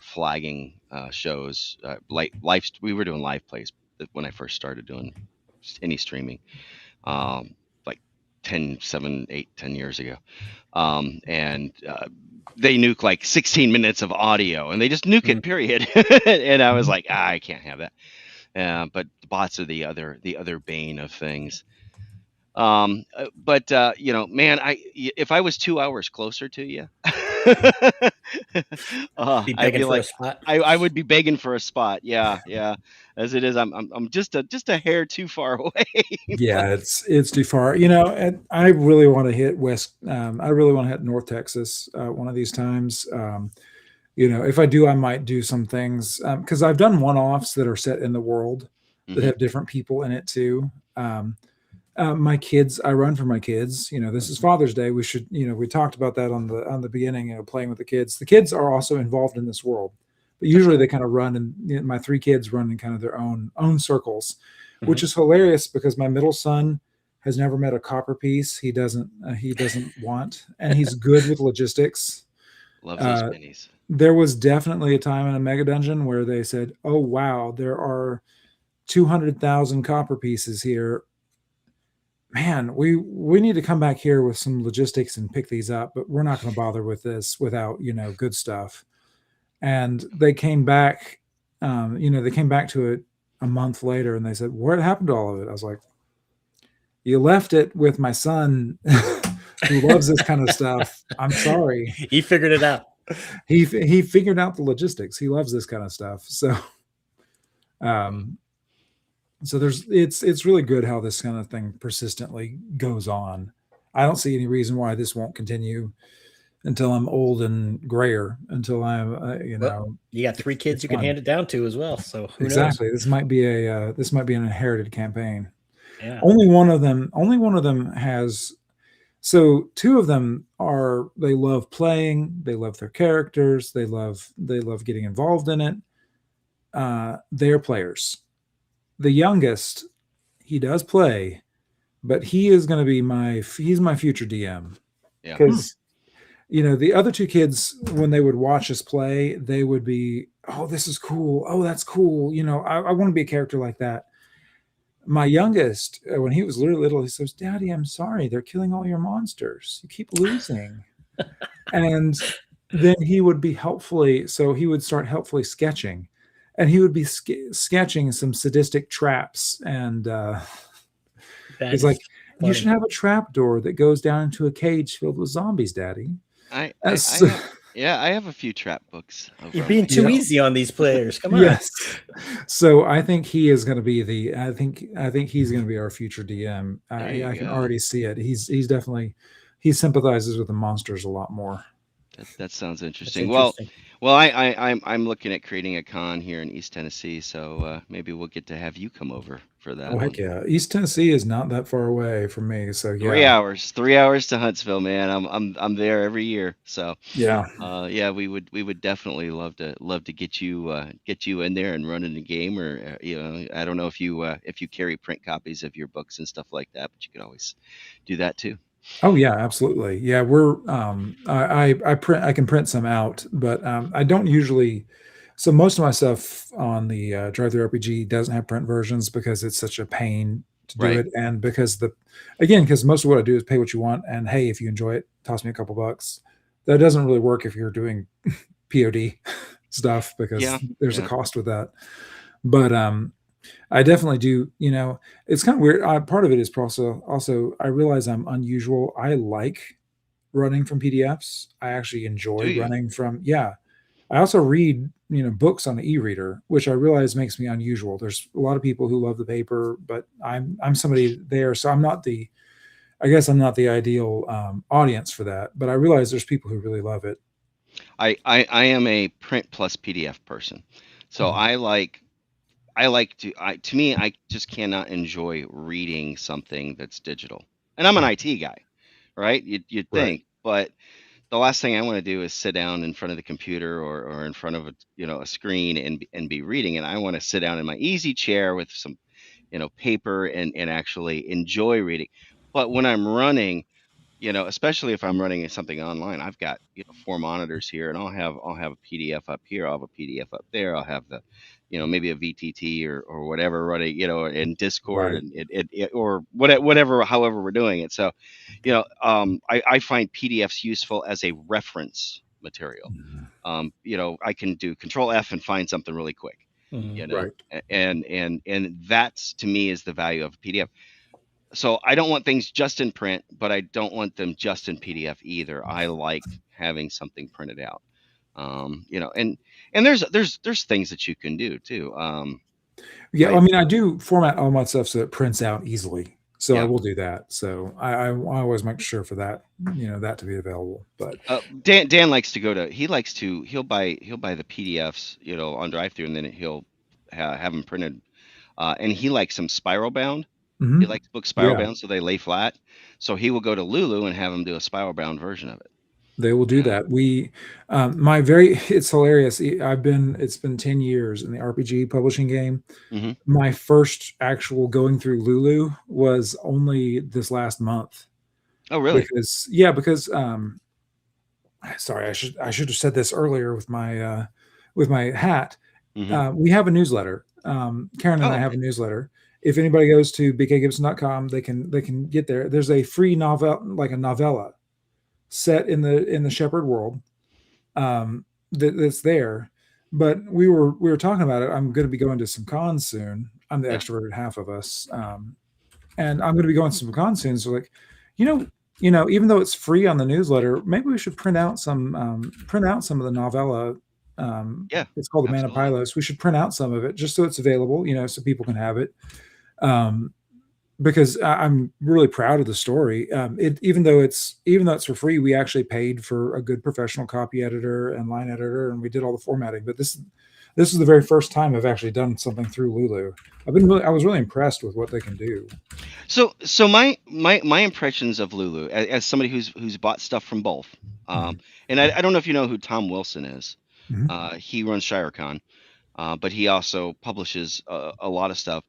flagging shows. We were doing live plays when I first started doing any streaming, like 10 years ago. And they nuke like 16 minutes of audio, and they just nuke it, period. And I was like, I can't have that. But the bots are the other bane of things. But man, if I was 2 hours closer to you, Be I'd begging be for a like, spot. I would be begging for a spot. Yeah, yeah. As it is, I'm just a hair too far away. Yeah, it's too far. And I really want to hit West. I really want to hit North Texas one of these times. If I do, I might do some things because I've done one-offs that are set in the world that Hmm. have different people in it too. My kids, I run for my kids. This is Father's Day. We should, we talked about that on the beginning. Playing with the kids. The kids are also involved in this world, but That's usually cool. they kind of run, and my three kids run in kind of their own circles, which Mhm. is hilarious because my middle son has never met a copper piece. He doesn't want, and he's good with logistics. Loves those Uh, minis. there was definitely a time in a mega dungeon where they said, "Oh wow, there are 200,000 copper pieces here. Man, we need to come back here with some logistics and pick these up, but we're not going to bother with this without good stuff." And they came back to it a month later, and they said, "What happened to all of it?" I was like, "You left it with my son, who loves this kind of stuff. I'm sorry." He figured it out. He figured out the logistics. He loves this kind of stuff. Um, so it's really good how this kind of thing persistently goes on. I don't see any reason why this won't continue until I'm old and grayer. Until I'm, Well, you got 3 kids it's you can fun. hand it down to as well. So who knows? Exactly. This might be an inherited campaign. Yeah. Only one of them has. So two of them they love playing, they love their characters, they love getting involved in it. They're players. The youngest, he does play, but he is going to be he's my future DM Yeah. because the other two kids, when they would watch us play, they would be, "Oh, this is cool. Oh, that's cool. I want to be a character like that." My youngest, when he was little, he says, "Daddy, I'm sorry. They're killing all your monsters. You keep losing." And then he would start helpfully sketching, and he would be sketching some sadistic traps. And That he's is like, "You should funny. have a trap door that goes down into a cage filled with zombies, Daddy." I So, have, yeah, I have a few trap books You're over on being my too yeah, shelf. easy on these players. Come on. yes. So I think he is going to be I think he's going to be our future DM. There I, you I can go. already see it. He's definitely he sympathizes with the monsters a lot more. That sounds That's interesting. interesting. Well, I'm looking at creating a con here in East Tennessee, so maybe we'll get to have you come over for that Oh heck one. yeah! East Tennessee is not that far away from me, so Three yeah, hours, 3 hours to Huntsville, man. I'm there every year. So yeah. yeah, we would definitely love to get you in there and running the game, or I don't know if you carry print copies of your books and stuff like that, but you could always do that too. Oh yeah, absolutely. Yeah, we're I can print some out, but I don't usually. So most of my stuff on the drive-through RPG doesn't have print versions because it's such a pain to do Right. it, and because most of what I do is pay what you want, and hey, if you enjoy it, toss me a couple bucks. That doesn't really work if you're doing POD stuff because Yeah. there's a Yeah. cost with that. But I definitely do. It's kind of weird. Part of it is also I realize I'm unusual. I like running from PDFs. I actually enjoy Do you? running from. Yeah. I also read books on the e-reader, which I realize makes me unusual. There's a lot of people who love the paper, but I'm somebody there, so I guess I'm not the ideal audience for that. But I realize there's people who really love it. I am a print plus PDF person, so Mhm. to me, I just cannot enjoy reading something that's digital. And I'm an IT guy, right? You'd Right. think, but the last thing I want to do is sit down in front of the computer or in front of a screen and be reading. And I want to sit down in my easy chair with some paper and actually enjoy reading. But when I'm running, especially if I'm running something online, I've got, four monitors here, and I'll have a PDF up here, I'll have a PDF up there, I'll have the, maybe a VTT or whatever running, in Discord Right. and or whatever, however we're doing it. So, I find PDFs useful as a reference material. Mhm. I can do Control F and find something really quick, Mhm. Right. and that's to me is the value of a PDF. So I don't want things just in print, but I don't want them just in PDF either. I like having something printed out. You know, and there's things that you can do too. Yeah, Right. I mean, I do format all my stuff so it prints out easily. So I Yeah. will do that. So I always make sure for that, that to be available. But Dan likes to go to. He likes to. He'll buy the PDFs, you know, on drive-through, and then he'll have them printed. And he likes them spiral bound. He mhm, likes books spiral yeah, bound so they lay flat. So he will go to Lulu and have them do a spiral bound version of it. they will do And that. It's hilarious. It's been 10 years in the RPG publishing game. mhm. My first actual going through Lulu was only this last month Oh, really? because sorry, I should have said this earlier with my hat. Mhm. We have a newsletter. Karen and Oh, I have okay. a newsletter. If anybody goes to bkgibson.com, they can get there. There's a free novel, like a novella set in the Shepherd world, that's there. But we were talking about it. I'm going to be going to some cons soon. I'm the Yeah. extroverted half of us, and I'm going to be going to some cons soon. So like, you know, even though it's free on the newsletter, maybe we should print out some of the novella. Yeah. It's called the Absolutely. Manipilos. We should print out some of it just so it's available, so people can have it. Um, because I'm really proud of the story. Even though it's for free, we actually paid for a good professional copy editor and line editor, and we did all the formatting. But this is the very first time I've actually done something through Lulu. I was really impressed with what they can do. So my impressions of Lulu as somebody who's bought stuff from both. Um, Mhm. and I don't know if you know who Tom Wilson is. Mhm. He runs ShireCon, but he also publishes a lot of stuff.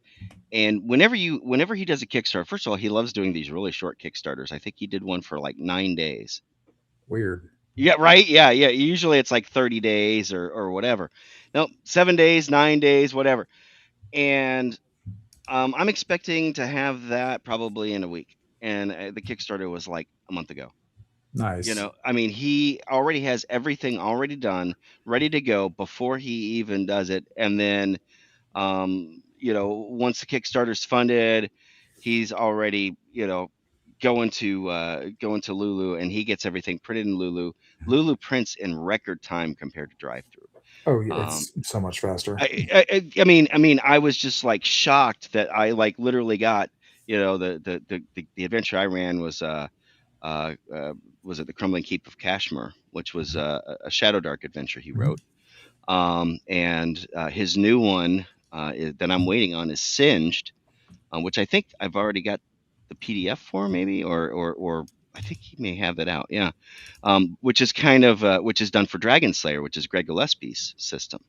And whenever he does a Kickstarter, first of all, he loves doing these really short Kickstarters. I think he did one for like 9 days. Weird. Yeah, right. Yeah, yeah. Usually it's like 30 days or whatever. No, 7 days, 9 days, whatever. And I'm expecting to have that probably in a week. And the Kickstarter was like a month ago. You Nice. know, I mean, he already has everything already done, ready to go before he even does it. And then, once the Kickstarter's funded, he's already, going to Lulu, and he gets everything printed in Lulu. Lulu prints in record time compared to drive-through. Oh, yeah, Um, it's so much faster. I mean, I was just like shocked that I like literally got, the adventure I ran uh, uh, was it the Crumbling Keep of Kashmir, which was a Shadow Dark adventure he Mhm. wrote. And his new one that I'm waiting on is Singed, which I think I've already got the PDF for, maybe, or I think he may have that out. Yeah, which is which is done for Dragon Slayer, which is Greg Gillespie's system.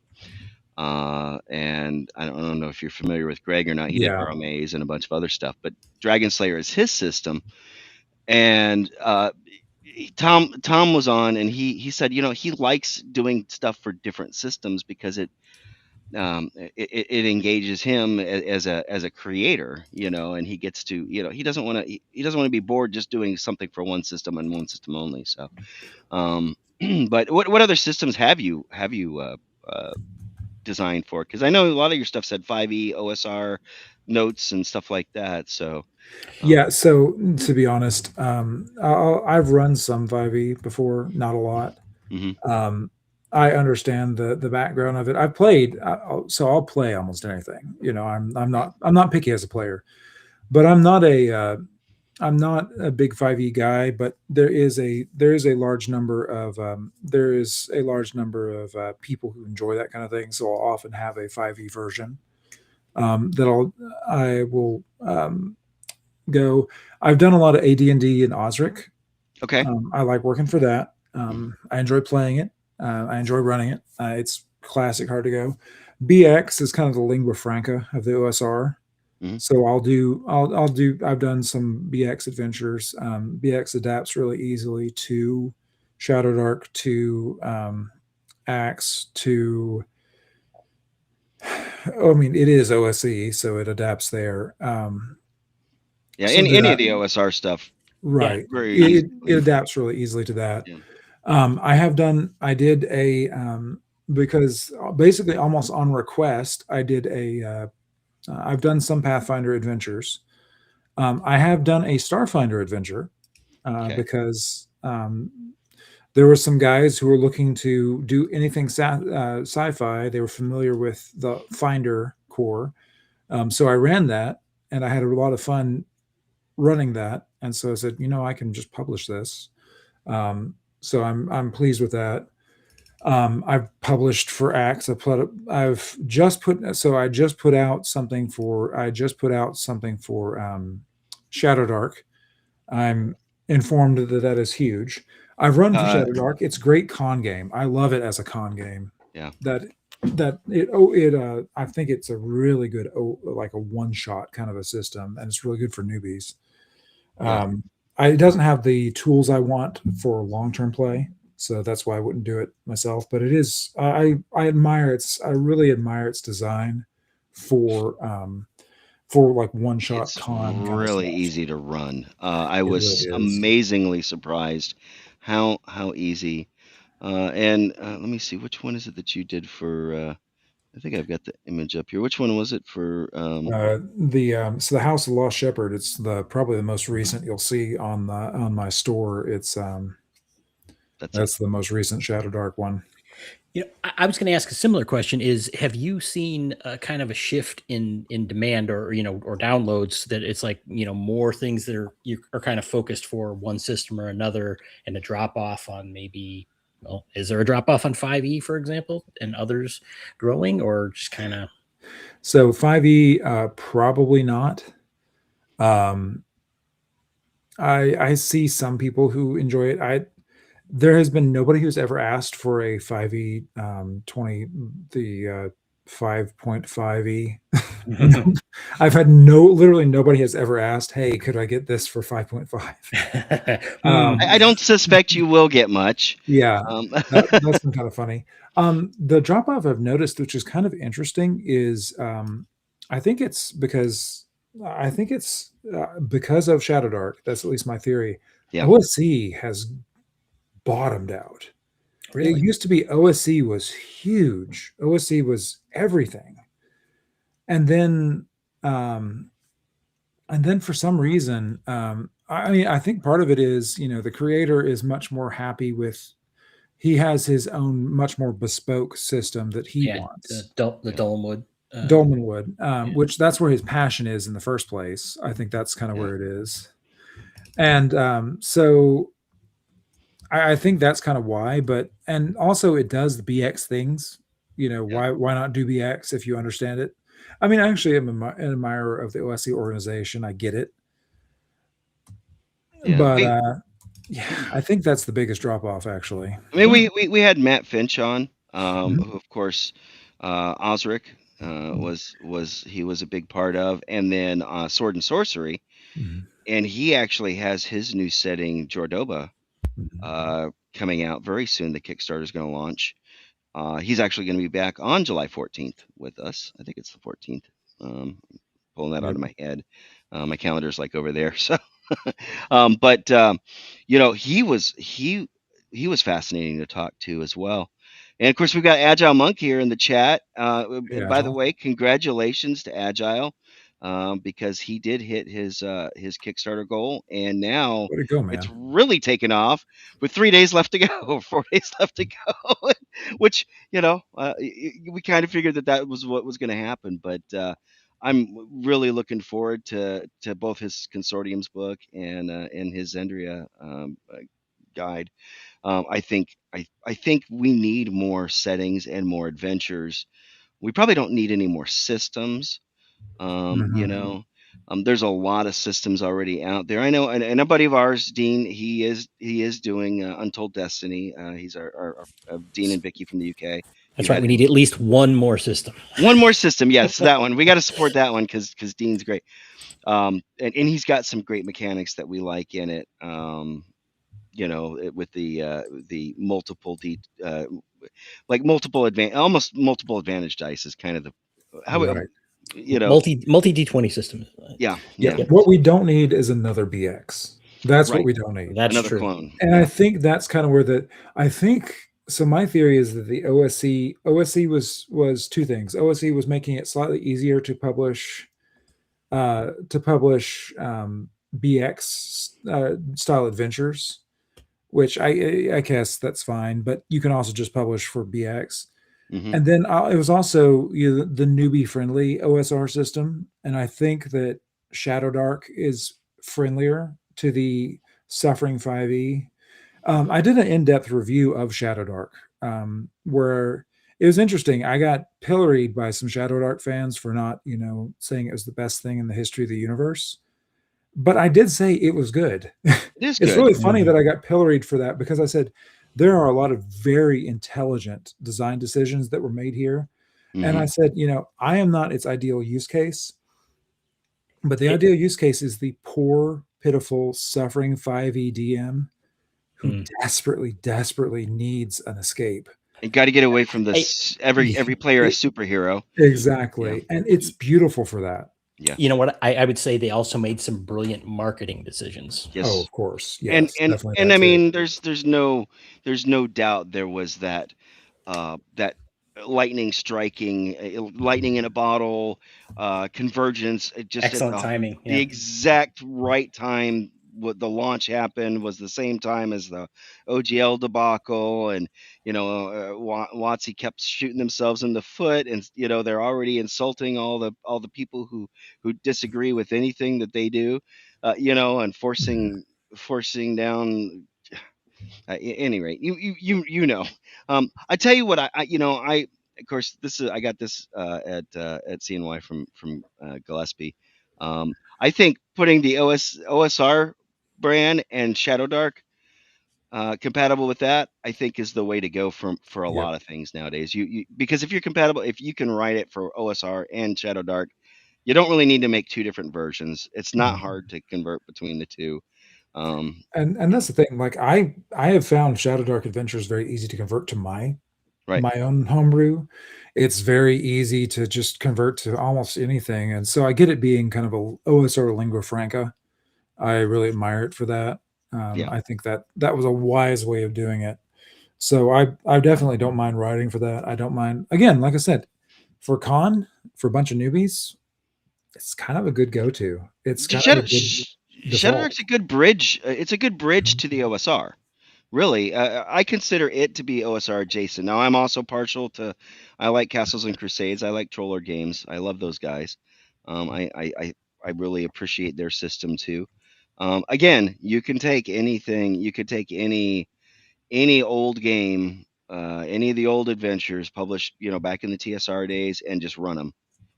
And I don't know if you're familiar with Greg or not. He did Yeah. RMAs and a bunch of other stuff, but Dragon Slayer is his system. And Tom was on, and he said, he likes doing stuff for different systems because it engages him as a creator, and he gets to, he doesn't want to be bored just doing something for one system and one system only. So, but what other systems have you designed for? Because I know a lot of your stuff said 5e OSR notes and stuff like that. So, Yeah, so to be honest, I've run some 5e before, not a lot. mhm. Um, I understand the background of it. I've played, so I'll play almost anything. Right. I'm not picky as a player, but I'm not a big 5e guy. But there is a large number of people who enjoy that kind of thing. So I'll often have a 5e version that I will go. I've done a lot of AD&D and Osric. Okay. I like working for that. Mhm. I enjoy playing it. I enjoy running it. It's classic, hard to go. BX is kind of the lingua franca of the OSR. Mhm. So I've done some BX adventures. BX adapts really easily to Shadow Dark, to Axe, to, I mean, it is OSE, so it adapts there. Yeah. So Any that of the OSR stuff, Yeah. Right. very It easily. adapts really easily to that. Yeah. I did because basically almost on request, I've done some Pathfinder adventures. I have done a Starfinder adventure Okay. because there were some guys who were looking to do anything sci-fi. They were familiar with the Finder core. So I ran that, and I had a lot of fun running that. And so I said, I can just publish this. So I'm pleased with that. I've published for Axe. I've just put so I just put out something for Shadow Dark. I'm informed that is huge. I've run for Shadow Dark. It's a great con game. I love it as a con game. Yeah. I think it's a really good like a one shot kind of a system, and it's really good for newbies. Yeah. It doesn't have the tools I want for long term play, so that's why I wouldn't do it myself. But it is I admire I really admire its design for like one shot It's con kind of really stuff. easy to run. I It was really is. amazingly surprised how easy. And let me see, which one is it that you did for? I think I've got the image up here. Which one was it for? The House of Lost Shepherd. It's probably the most recent you'll see on my store. It's that's the most recent Shadow Dark one. I was going to ask a similar question: have you seen kind of a shift in demand or downloads that it's like more things that are kind of focused for one system or another, and a drop off on maybe? Well, is there a drop off on 5e, for example, and others growing, or just kind of? So 5e, probably not. I see some people who enjoy it. There has been nobody who's ever asked for a 5e 20 the 5.5e. I've had literally nobody has ever asked, hey, could I get this for 5.5? I don't suspect you will get much. Yeah, that's been kind of funny. The drop off I've noticed, which is kind of interesting, is I think it's because of Shadow Dark. That's at least my theory. Yeah. OSC has bottomed out. Really? It used to be OSC was huge. OSC was everything. And then for some reason, I think part of it is, the creator is much more happy with, he has his own much more bespoke system that he wants. The Dolmenwood. Dolmenwood, which that's where his passion is in the first place. I think that's kind of where it is. And so I think that's kind of why, and also it does the BX things, why not do BX if you understand it? I mean, I actually am an admirer of the OSC organization. I get it. Yeah. But I think that's the biggest drop off, actually. I mean, we had Matt Finch on, who of course Osric was a big part of, and then Sword and Sorcery, and he actually has his new setting Jordoba coming out very soon. The Kickstarter is going to launch. He's actually going to be back on July 14th with us. I think it's the 14th. Pulling that out of my head. My calendar's like over there. So, but he was fascinating to talk to as well. And of course, we've got Agile Monk here in the chat. By the way, congratulations to Agile, because he did hit his Kickstarter goal, and now way to go, man. It's really taken off with 3 days left to go, 4 days left to go, which we kind of figured that was what was going to happen. But I'm really looking forward to both his Consortium's book and his Zendria guide. I think we need more settings and more adventures. We probably don't need any more systems. There's a lot of systems already out there. I know, and a buddy of ours, Dean, he is doing Untold Destiny. He's our Dean and Vicky from the UK. That's right. We need at least one more system. One more system, yes, that one. We got to support that one because Dean's great. And he's got some great mechanics that we like in it. With the multiple almost multiple advantage dice is kind of multi D20 system. Yeah. What we don't need is another BX. That's right. What we don't need. That's another true. Clone. And I think that's kind of where so my theory is that the OSC was two things. OSC was making it slightly easier to publish BX style adventures, which I guess that's fine. But you can also just publish for BX. Hmm. And then it was also the newbie friendly OSR system, and I think that Shadow Dark is friendlier to the Suffering 5e. I did an in-depth review of Shadow Dark, where it was interesting. I got pilloried by some Shadow Dark fans for not, saying it was the best thing in the history of the universe. But I did say it was good. It is It's good. really funny that I got pilloried for that, because I said there are a lot of very intelligent design decisions that were made here. And Hmm. I said, I am not its ideal use case, but the ideal use case is the poor, pitiful, suffering 5e DM who desperately, desperately needs an escape. You got to get away from this. Every player a superhero. Exactly. Yeah. And it's beautiful for that. Yeah. You know what? I would say they also made some brilliant marketing decisions. Yes. Oh, of course. Yes, and definitely and that I too. mean, there's no doubt there was that that lightning striking, lightning in a bottle, convergence. Just at Excellent timing. the Yeah. exact right time. What the launch happened was the same time as the OGL debacle, and WotC kept shooting themselves in the foot, and they're already insulting all the people who disagree with anything that they do, and forcing down. At any rate, I tell you what, I of course this is I got this at CNY from Gillespie. I think putting the OSR brand and Shadow Dark compatible with that, I think is the way to go for a Yep. lot of things nowadays. Because if you're compatible, if you can write it for OSR and Shadow Dark, you don't really need to make two different versions. It's not hard to convert between the two. And that's the thing. Like I have found Shadow Dark Adventures very easy to convert to my Right. own homebrew. It's very easy to just convert to almost anything, and so I get it being kind of a OSR lingua franca. I really admire it for that. Yeah. I think that was a wise way of doing it. So I definitely don't mind writing for that. I don't mind, again, like I said, for a bunch of newbies, it's kind of a good go-to. It's kind of a good Shadow default. Dark's a good bridge. It's a good bridge to the OSR. Really, I consider it to be OSR adjacent. Now, I'm also partial to. I like Castles and Crusades. I like Troller Games. I love those guys. I really appreciate their system too. Again, you can take anything. You could take any old game, any of the old adventures published, back in the TSR days, and just run them.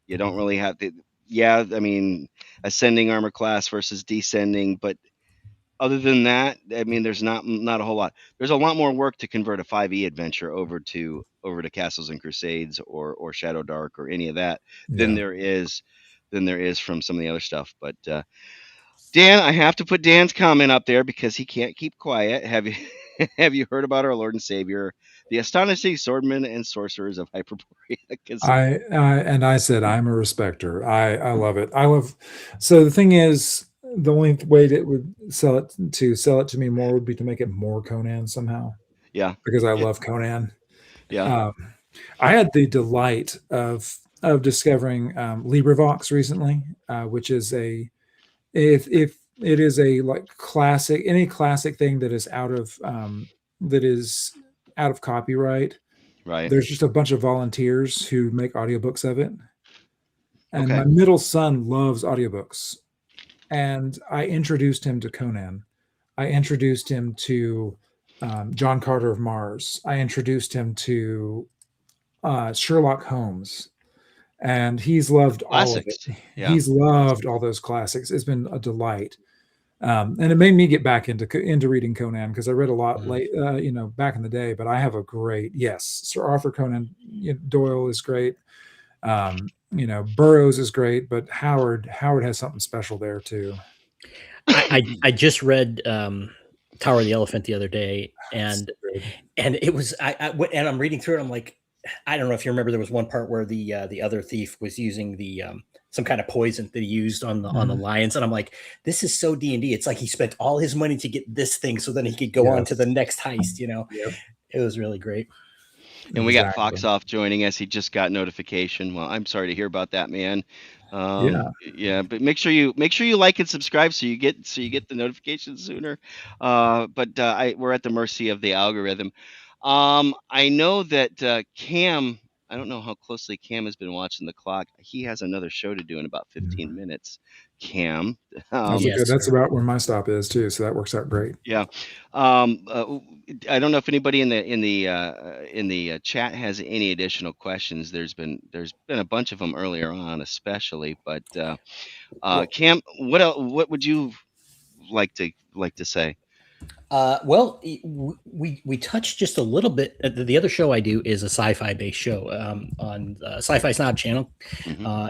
You don't really have to. Yeah, I mean, ascending armor class versus descending, but other than that, I mean, there's not a whole lot. There's a lot more work to convert a 5e adventure over to Castles and Crusades or Shadow Dark or any of that than Yeah. there is from some of the other stuff. But Dan, I have to put Dan's comment up there because he can't keep quiet. Have you have you heard about our Lord and Savior, the astonishing swordmen and sorcerers of Hyperborea? 'Cause I said I'm a respecter. I love it. I love. So the thing is, the only way that would sell it to me more would be to make it more Conan somehow, yeah, because I love Conan. yeah, I had the delight of discovering LibriVox recently, which is if it is a like classic, any classic thing that is out of copyright. right. There's just a bunch of volunteers who make audiobooks of it. And Okay. my middle son loves audiobooks. And I introduced him to Conan. I introduced him to John Carter of Mars. I introduced him to Sherlock Holmes. And he's loved all of it. Classics. Yeah. He's loved all those classics. It's been a delight. And it made me get back into reading Conan, because I read a lot late, back in the day. But I have a great, yes, Sir Arthur Conan Doyle is great. Burroughs is great, but Howard has something special there too. I just read Tower of the Elephant the other day, and it was and I'm reading through it. I'm like, I don't know if you remember, there was one part where the other thief was using the some kind of poison that he used on the lions, and I'm like, this is so D&D. It's like he spent all his money to get this thing so then he could go on to the next heist. Yep. It was really great. And we got Fox off joining us. He just got notification. Well, I'm sorry to hear about that, man. Yeah, but make sure you like and subscribe so you get the notifications sooner. We're at the mercy of the algorithm. I know that Cam. I don't know how closely Cam has been watching the clock. He has another show to do in about 15 minutes. Cam. That's Yes, okay. That's sir. about where my stop is too, so that works out great. Yeah. I don't know if anybody in the chat has any additional questions. There's been a bunch of them earlier on, especially. But Cam, what would you like to say? Well, we touched just a little bit. The other show I do is a sci-fi based show on Sci-Fi Snob channel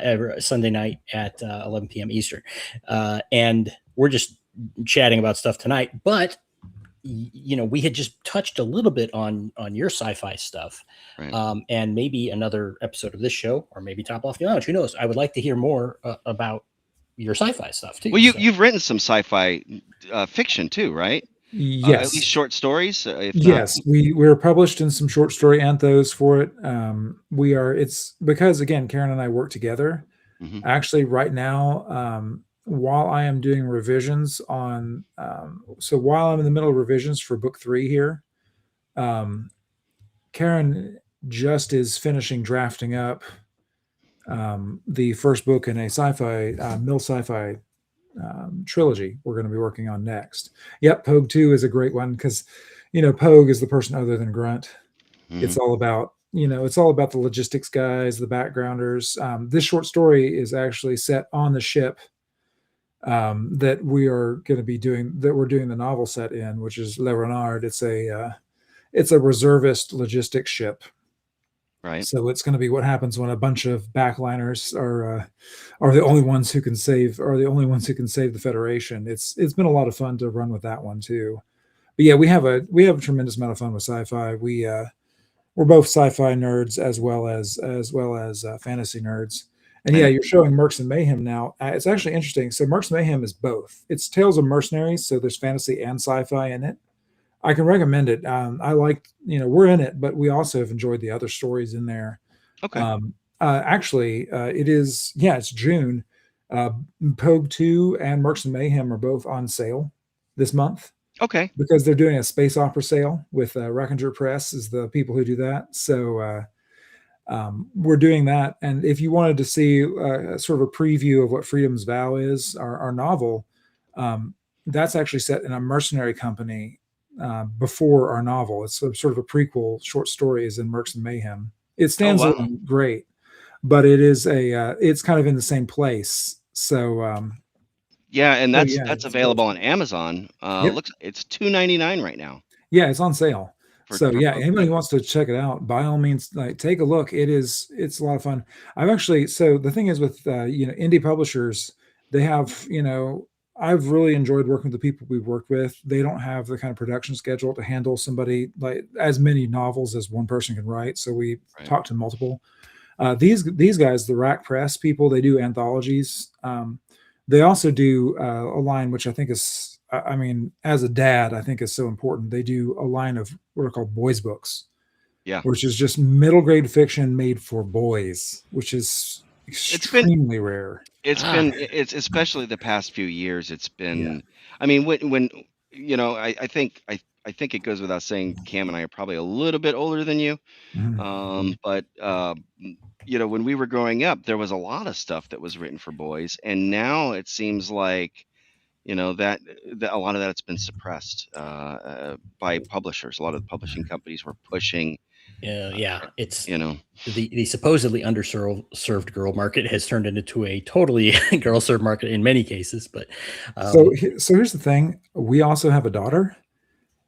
every Sunday night at 11 p.m. Eastern, and we're just chatting about stuff tonight. But we had just touched a little bit on your sci-fi stuff, Right. And maybe another episode of this show, or maybe Top Off the Lounge. Who knows? I would like to hear more about your sci-fi stuff too. Well, you've written some sci-fi fiction too, right? At least Yes. short stories, if not. Yes, we're published in some short story anthos for it. It's because again, Karen and I work together. Mhm. Actually, right now, while I am doing revisions on, so while I'm in the middle of revisions for book 3 here, Karen just is finishing drafting up the first book in a sci-fi mill sci-fi trilogy we're going to be working on next. Yep, Pogue 2 is a great one because Pogue is the person other than Grunt. It's all about the logistics guys, the backgrounders. This short story is actually set on the ship that we are going to be doing, that we're doing the novel set in, which is Le Renard. It's a reservist logistics ship. Right. So it's going to be what happens when a bunch of backliners are the only ones who can save the Federation. It's been a lot of fun to run with that one too. But yeah, we have a tremendous amount of fun with sci-fi. We're both sci-fi nerds as well as fantasy nerds. And yeah, you're showing Mercs and Mayhem now. It's actually interesting. So Mercs and Mayhem is both. It's Tales of Mercenaries, so there's fantasy and sci-fi in it. I can recommend it. I like, we're in it, but we also have enjoyed the other stories in there. Okay. Actually, it's June. Pogue 2 and Mercs and Mayhem are both on sale this month. Okay. Because they're doing a space opera sale with Reckonger Press is the people who do that. So we're doing that. And if you wanted to see sort of a preview of what Freedom's Vow is, our novel, that's actually set in a mercenary company before our novel. It's sort of a prequel short story is in Mercs and Mayhem. It stands alone great, but it is it's kind of in the same place. So yeah, and that's available on Amazon. Yep. Looks it's $2.99 right now. Yeah, it's on sale. Anybody who wants to check it out, by all means, take a look. It's a lot of fun. So the thing is with indie publishers, they have I've really enjoyed working with the people we've worked with. They don't have the kind of production schedule to handle somebody like as many novels as one person can write. So we talk to multiple. These guys, the Rack Press people, they do anthologies. They also do a line which I think is, as a dad, I think is so important. They do a line of what are called boys books, which is just middle grade fiction made for boys, which is extremely rare. It's especially the past few years. It's been, when I think it goes without saying, Cam and I are probably a little bit older than you. But when we were growing up, there was a lot of stuff that was written for boys, and now it seems like that a lot of that's been suppressed by publishers. A lot of the publishing companies were pushing. It's the supposedly underserved girl market has turned into a totally girl served market in many cases. But so here's the thing: we also have a daughter.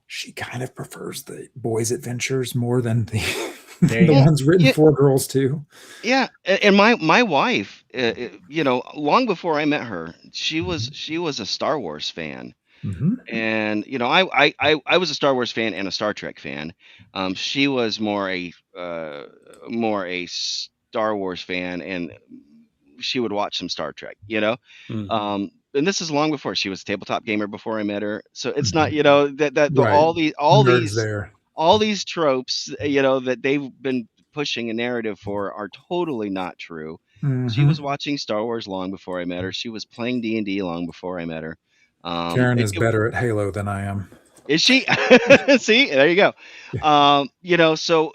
She kind of prefers the boys' adventures more than the ones written for girls too. Yeah, and my wife, long before I met her, she was a Star Wars fan. And I was a Star Wars fan and a Star Trek fan. She was more a Star Wars fan, and she would watch some Star Trek. And this is long before she was a tabletop gamer before I met her. So it's not all these tropes that they've been pushing a narrative for are totally not true. She was Mhm. watching Star Wars long before I met her. She was playing D&D long before I met her. Karen is better at Halo than I am. Is she? See, there you go. So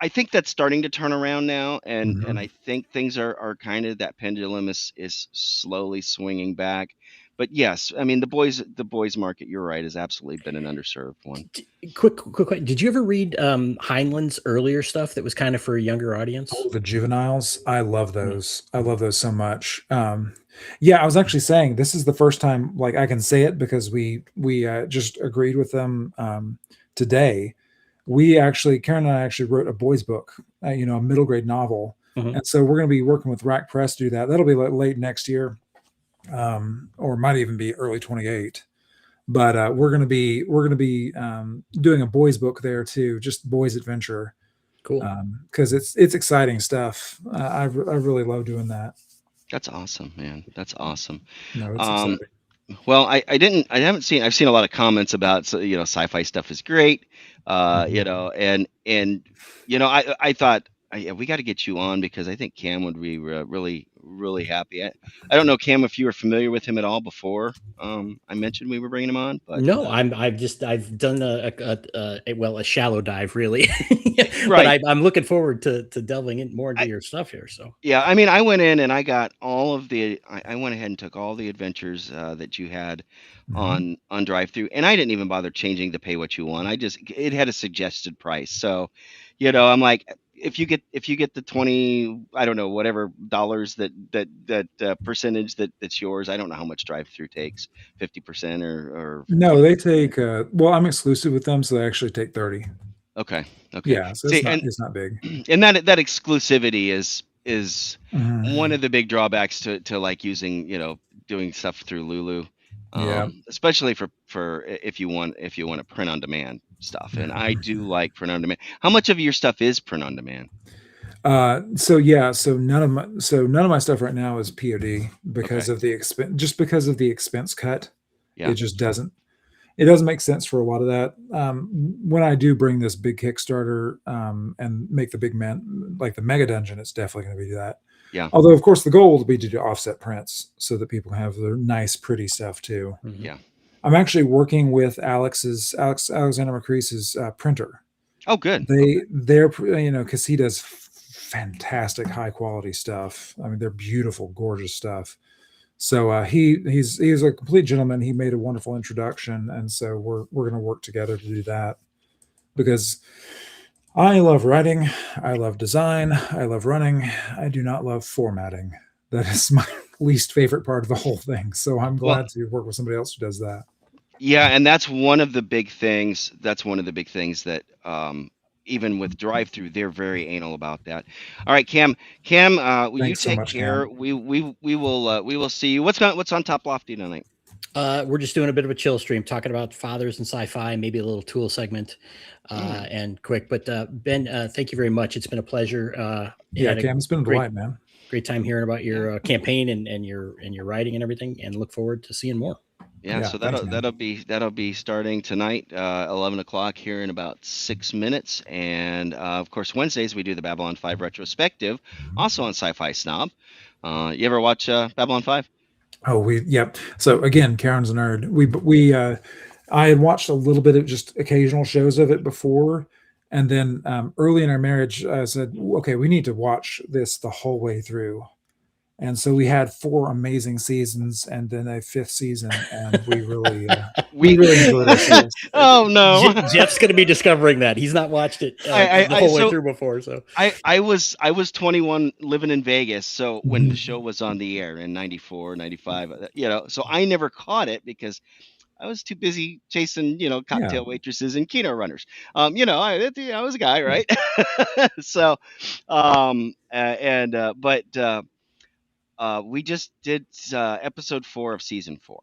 I think that's starting to turn around now, and Mhm. I think things are kind of, that pendulum is slowly swinging back. But yes, I mean the boys market, you're right, has absolutely been an underserved one. Quick question. Did you ever read Heinlein's earlier stuff that was kind of for a younger audience? Oh, the juveniles. I love Mm. those. I love those so much. Yeah, I was actually saying this is the first time like I can say it because we just agreed with them today. Karen and I actually wrote a boys book, a middle grade novel, Mhm. and so we're going to be working with Rack Press to do that. That'll be like late next year, or might even be early 28. But we're gonna be doing a boys book there too, just boys adventure, Cool. because it's exciting stuff. I really love doing that. That's awesome, man. That's awesome. No, it's Um, exciting. Well, I haven't seen, I've seen a lot of comments about, sci-fi stuff is great. Mhm. I thought, yeah, we got to get you on because I think Cam would be really, really happy. I don't know, Cam, if you were familiar with him at all before. I mentioned we were bringing him on, but No, I've done a shallow dive really, but right. I'm looking forward to delving in more into your stuff here. So Yeah, I mean, I went in and I got I went ahead and took all the adventures that you had Mhm. on drive through, and I didn't even bother changing the pay what you want. It had a suggested price. So, I'm like, if you get the 20, I don't know, whatever dollars that percentage that's yours. I don't know how much drive through takes, 50% or No, they 20%. take. Well, I'm exclusive with them, so they actually take 30. Okay. Okay. Yeah, so See, it's not big. and that exclusivity is one Mhm. of the big drawbacks to like using, doing stuff through Lulu, Yeah. especially for if you want to print on demand stuff. And I Mhm. do like print on demand. How much of your stuff is print on demand? So yeah, so none of my stuff right now is POD Okay. because of the expense, just because of the expense cut. Yeah. It just doesn't make sense for a lot of that. When I do bring this big Kickstarter and make the big man like the mega dungeon, it's definitely going to be that. Yeah. Although, of course, the goal will be to do offset prints so that people can have their nice, pretty stuff too. mhm. Yeah. I'm actually working with Alexander McCrease's printer. Oh, good. Okay. They're because he does fantastic high quality stuff. I mean, they're beautiful, gorgeous stuff. So he's a complete gentleman. He made a wonderful introduction, and so we're going to work together to do that because I love writing, I love design, I love running. I do not love formatting. That is my least favorite part of the whole thing. So I'm Well, glad to work with somebody else who does that. yeah, and that's one of the big things. That's one of the big things that even with drive through, they're very anal about that. All right, Cam. Cam, will you Thanks so take much, Cam. care? We will see you. What's on Top Lofty tonight? We're just doing a bit of a chill stream, talking about fathers and sci-fi, maybe a little tool segment, Mm, and quick. But Ben, thank you very much. It's been a pleasure. Yeah, Had a Cam, it's been a great delight, man. great time hearing about yeah. your campaign and your writing and everything, and look forward to seeing more. Yeah, Yeah, so thanks, that'll man. that'll be starting tonight, 11 o'clock here in about 6 minutes, and of course Wednesdays we do the Babylon 5 retrospective, also on Sci-Fi Snob. You ever watch Babylon 5? Oh, yep. So again, Karen's a nerd. I had watched a little bit of just occasional shows of it before, and then early in our marriage, I said, "Okay, we need to watch this the whole way through." And so we had 4 amazing seasons, and then a fifth season, and we We really enjoyed ourselves. Oh no. Jeff's going to be discovering that he's not watched it I, the I I whole way so through before. So I was 21 living in Vegas, so when the show Mhm. was on the air in 94, 95, so I never caught it because I was too busy chasing, Yeah, cocktail waitresses and keno runners. I was a guy, yeah. right? So, but we just did episode 4 of season 4.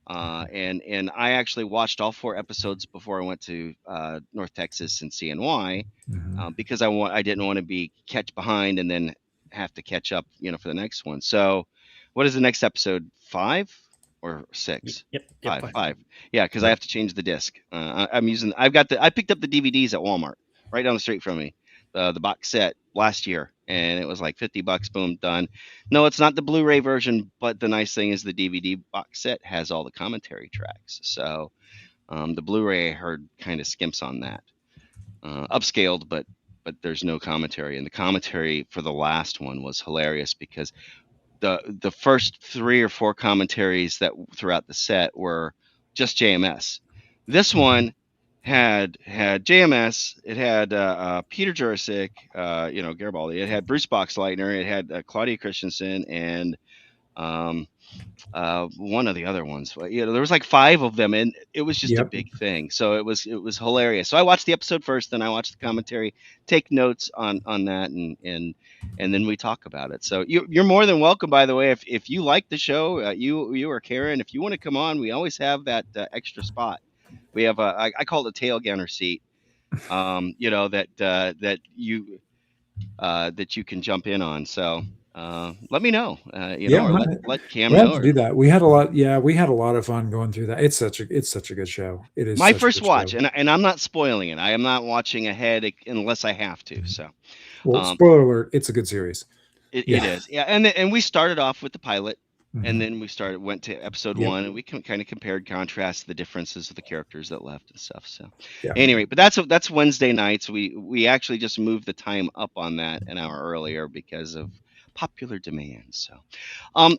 And I actually watched all 4 episodes before I went to North Texas and CNY, Mhm. because I didn't want to be catch behind and then have to catch up, for the next one. So, what is the next episode? 5 or 6? yep, 5, fine. 5. Yeah, because I Yep. have to change the disc. I picked up the DVDs at Walmart right down the street from me, the box set last year. and it was like $50. Boom, done. No, it's not the Blu-ray version, but the nice thing is the DVD box set has all the commentary tracks. So the Blu-ray I heard kind of skimps on that, upscaled, but there's no commentary, and the commentary for the last one was hilarious because the first 3 or 4 commentaries that throughout the set were just JMS. This one had JMS. It had Peter Jurasik, Garibaldi. It had Bruce Boxleitner. It had Claudia Christensen and one of the other ones. There was like 5 of them, and it was just a Yep. big thing. So it was hilarious. So I watched the episode first, then I watched the commentary, take notes on that, and then we talk about it. So you're more than welcome, by the way. If you like the show, you or Karen, if you want to come on, we always have that extra spot. We have I call it a tailgunner seat. That you can jump in on. So let me know, or let Cam we have know. to do that. We had a lot. Yeah, we had a lot of fun going through that. It's such a good show. It is My such a first good watch, show. and I'm not spoiling it. I am not watching ahead unless I have to. So Well, spoiler alert, it's a good series. it is. Yeah, and we started off with the pilot, Mhm. and then we went to episode Yep. 1, and we kind of compared, contrast the differences of the characters that left and stuff. So Yeah. anyway, but that's Wednesday nights. We actually just moved the time up on that an hour earlier because of popular demand. So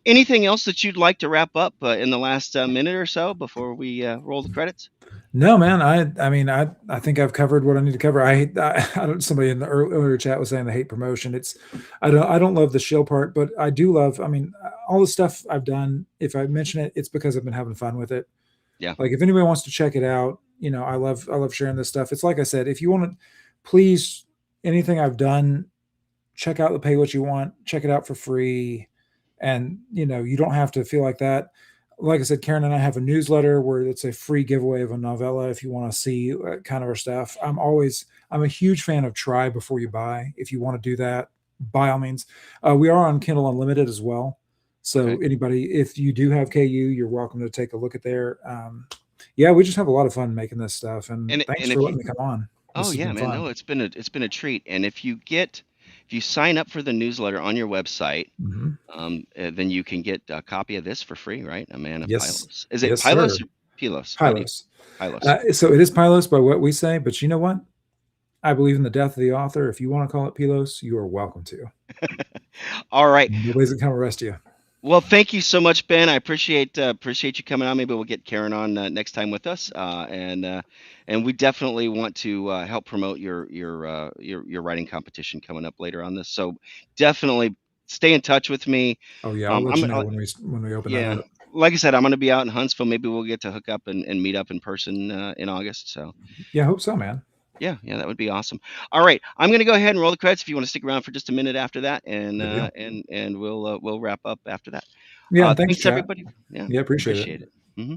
anything else that you'd like to wrap up in the last minute or so before we roll the credits? No, man. I mean, I think I've covered what I need to cover. I don't. Somebody in the earlier chat was saying they hate promotion. I don't love the shill part, but I do love. I mean, all the stuff I've done. If I mention it, it's because I've been having fun with it. Yeah. Like if anybody wants to check it out, I love sharing this stuff. It's like I said, if you want to, please, anything I've done, check out the Pay What You Want. Check it out for free, and you don't have to feel like that. Like I said, Karen and I have a newsletter where it's a free giveaway of a novella if you want to see kind of our stuff. I'm a huge fan of try before you buy. If you want to do that, by all means. We are on Kindle Unlimited as well. So Okay. anybody, if you do have KU, you're welcome to take a look at there. Yeah, we just have a lot of fun making this stuff, and thanks and for if letting me come on. Oh yeah, man. No, it's been a treat. And if you sign up for the newsletter on your website, then you can get a copy of this for free, right? A Man of Pylos. Is it Pylos or Pylos? Pylos. Pylos. So it is Pylos by what we say, but you know what? I believe in the death of the author. If you want to call it Pylos, you are welcome to. All right. Nobody's gonna come arrest you. Well, thank you so much, Ben. I appreciate you coming on. Maybe we'll get Karen on next time with us, and we definitely want to help promote your writing competition coming up later on this. So definitely stay in touch with me. Oh yeah, I'll let you know when we open that up. Like I said, I'm going to be out in Huntsville. Maybe we'll get to hook up and meet up in person in August. So yeah, I hope so, man. Yeah, that would be awesome. All right, I'm going to go ahead and roll the credits if you want to stick around for just a minute after that, and we'll wrap up after that. Yeah, thanks everybody. Yeah, appreciate it. Mm-hmm.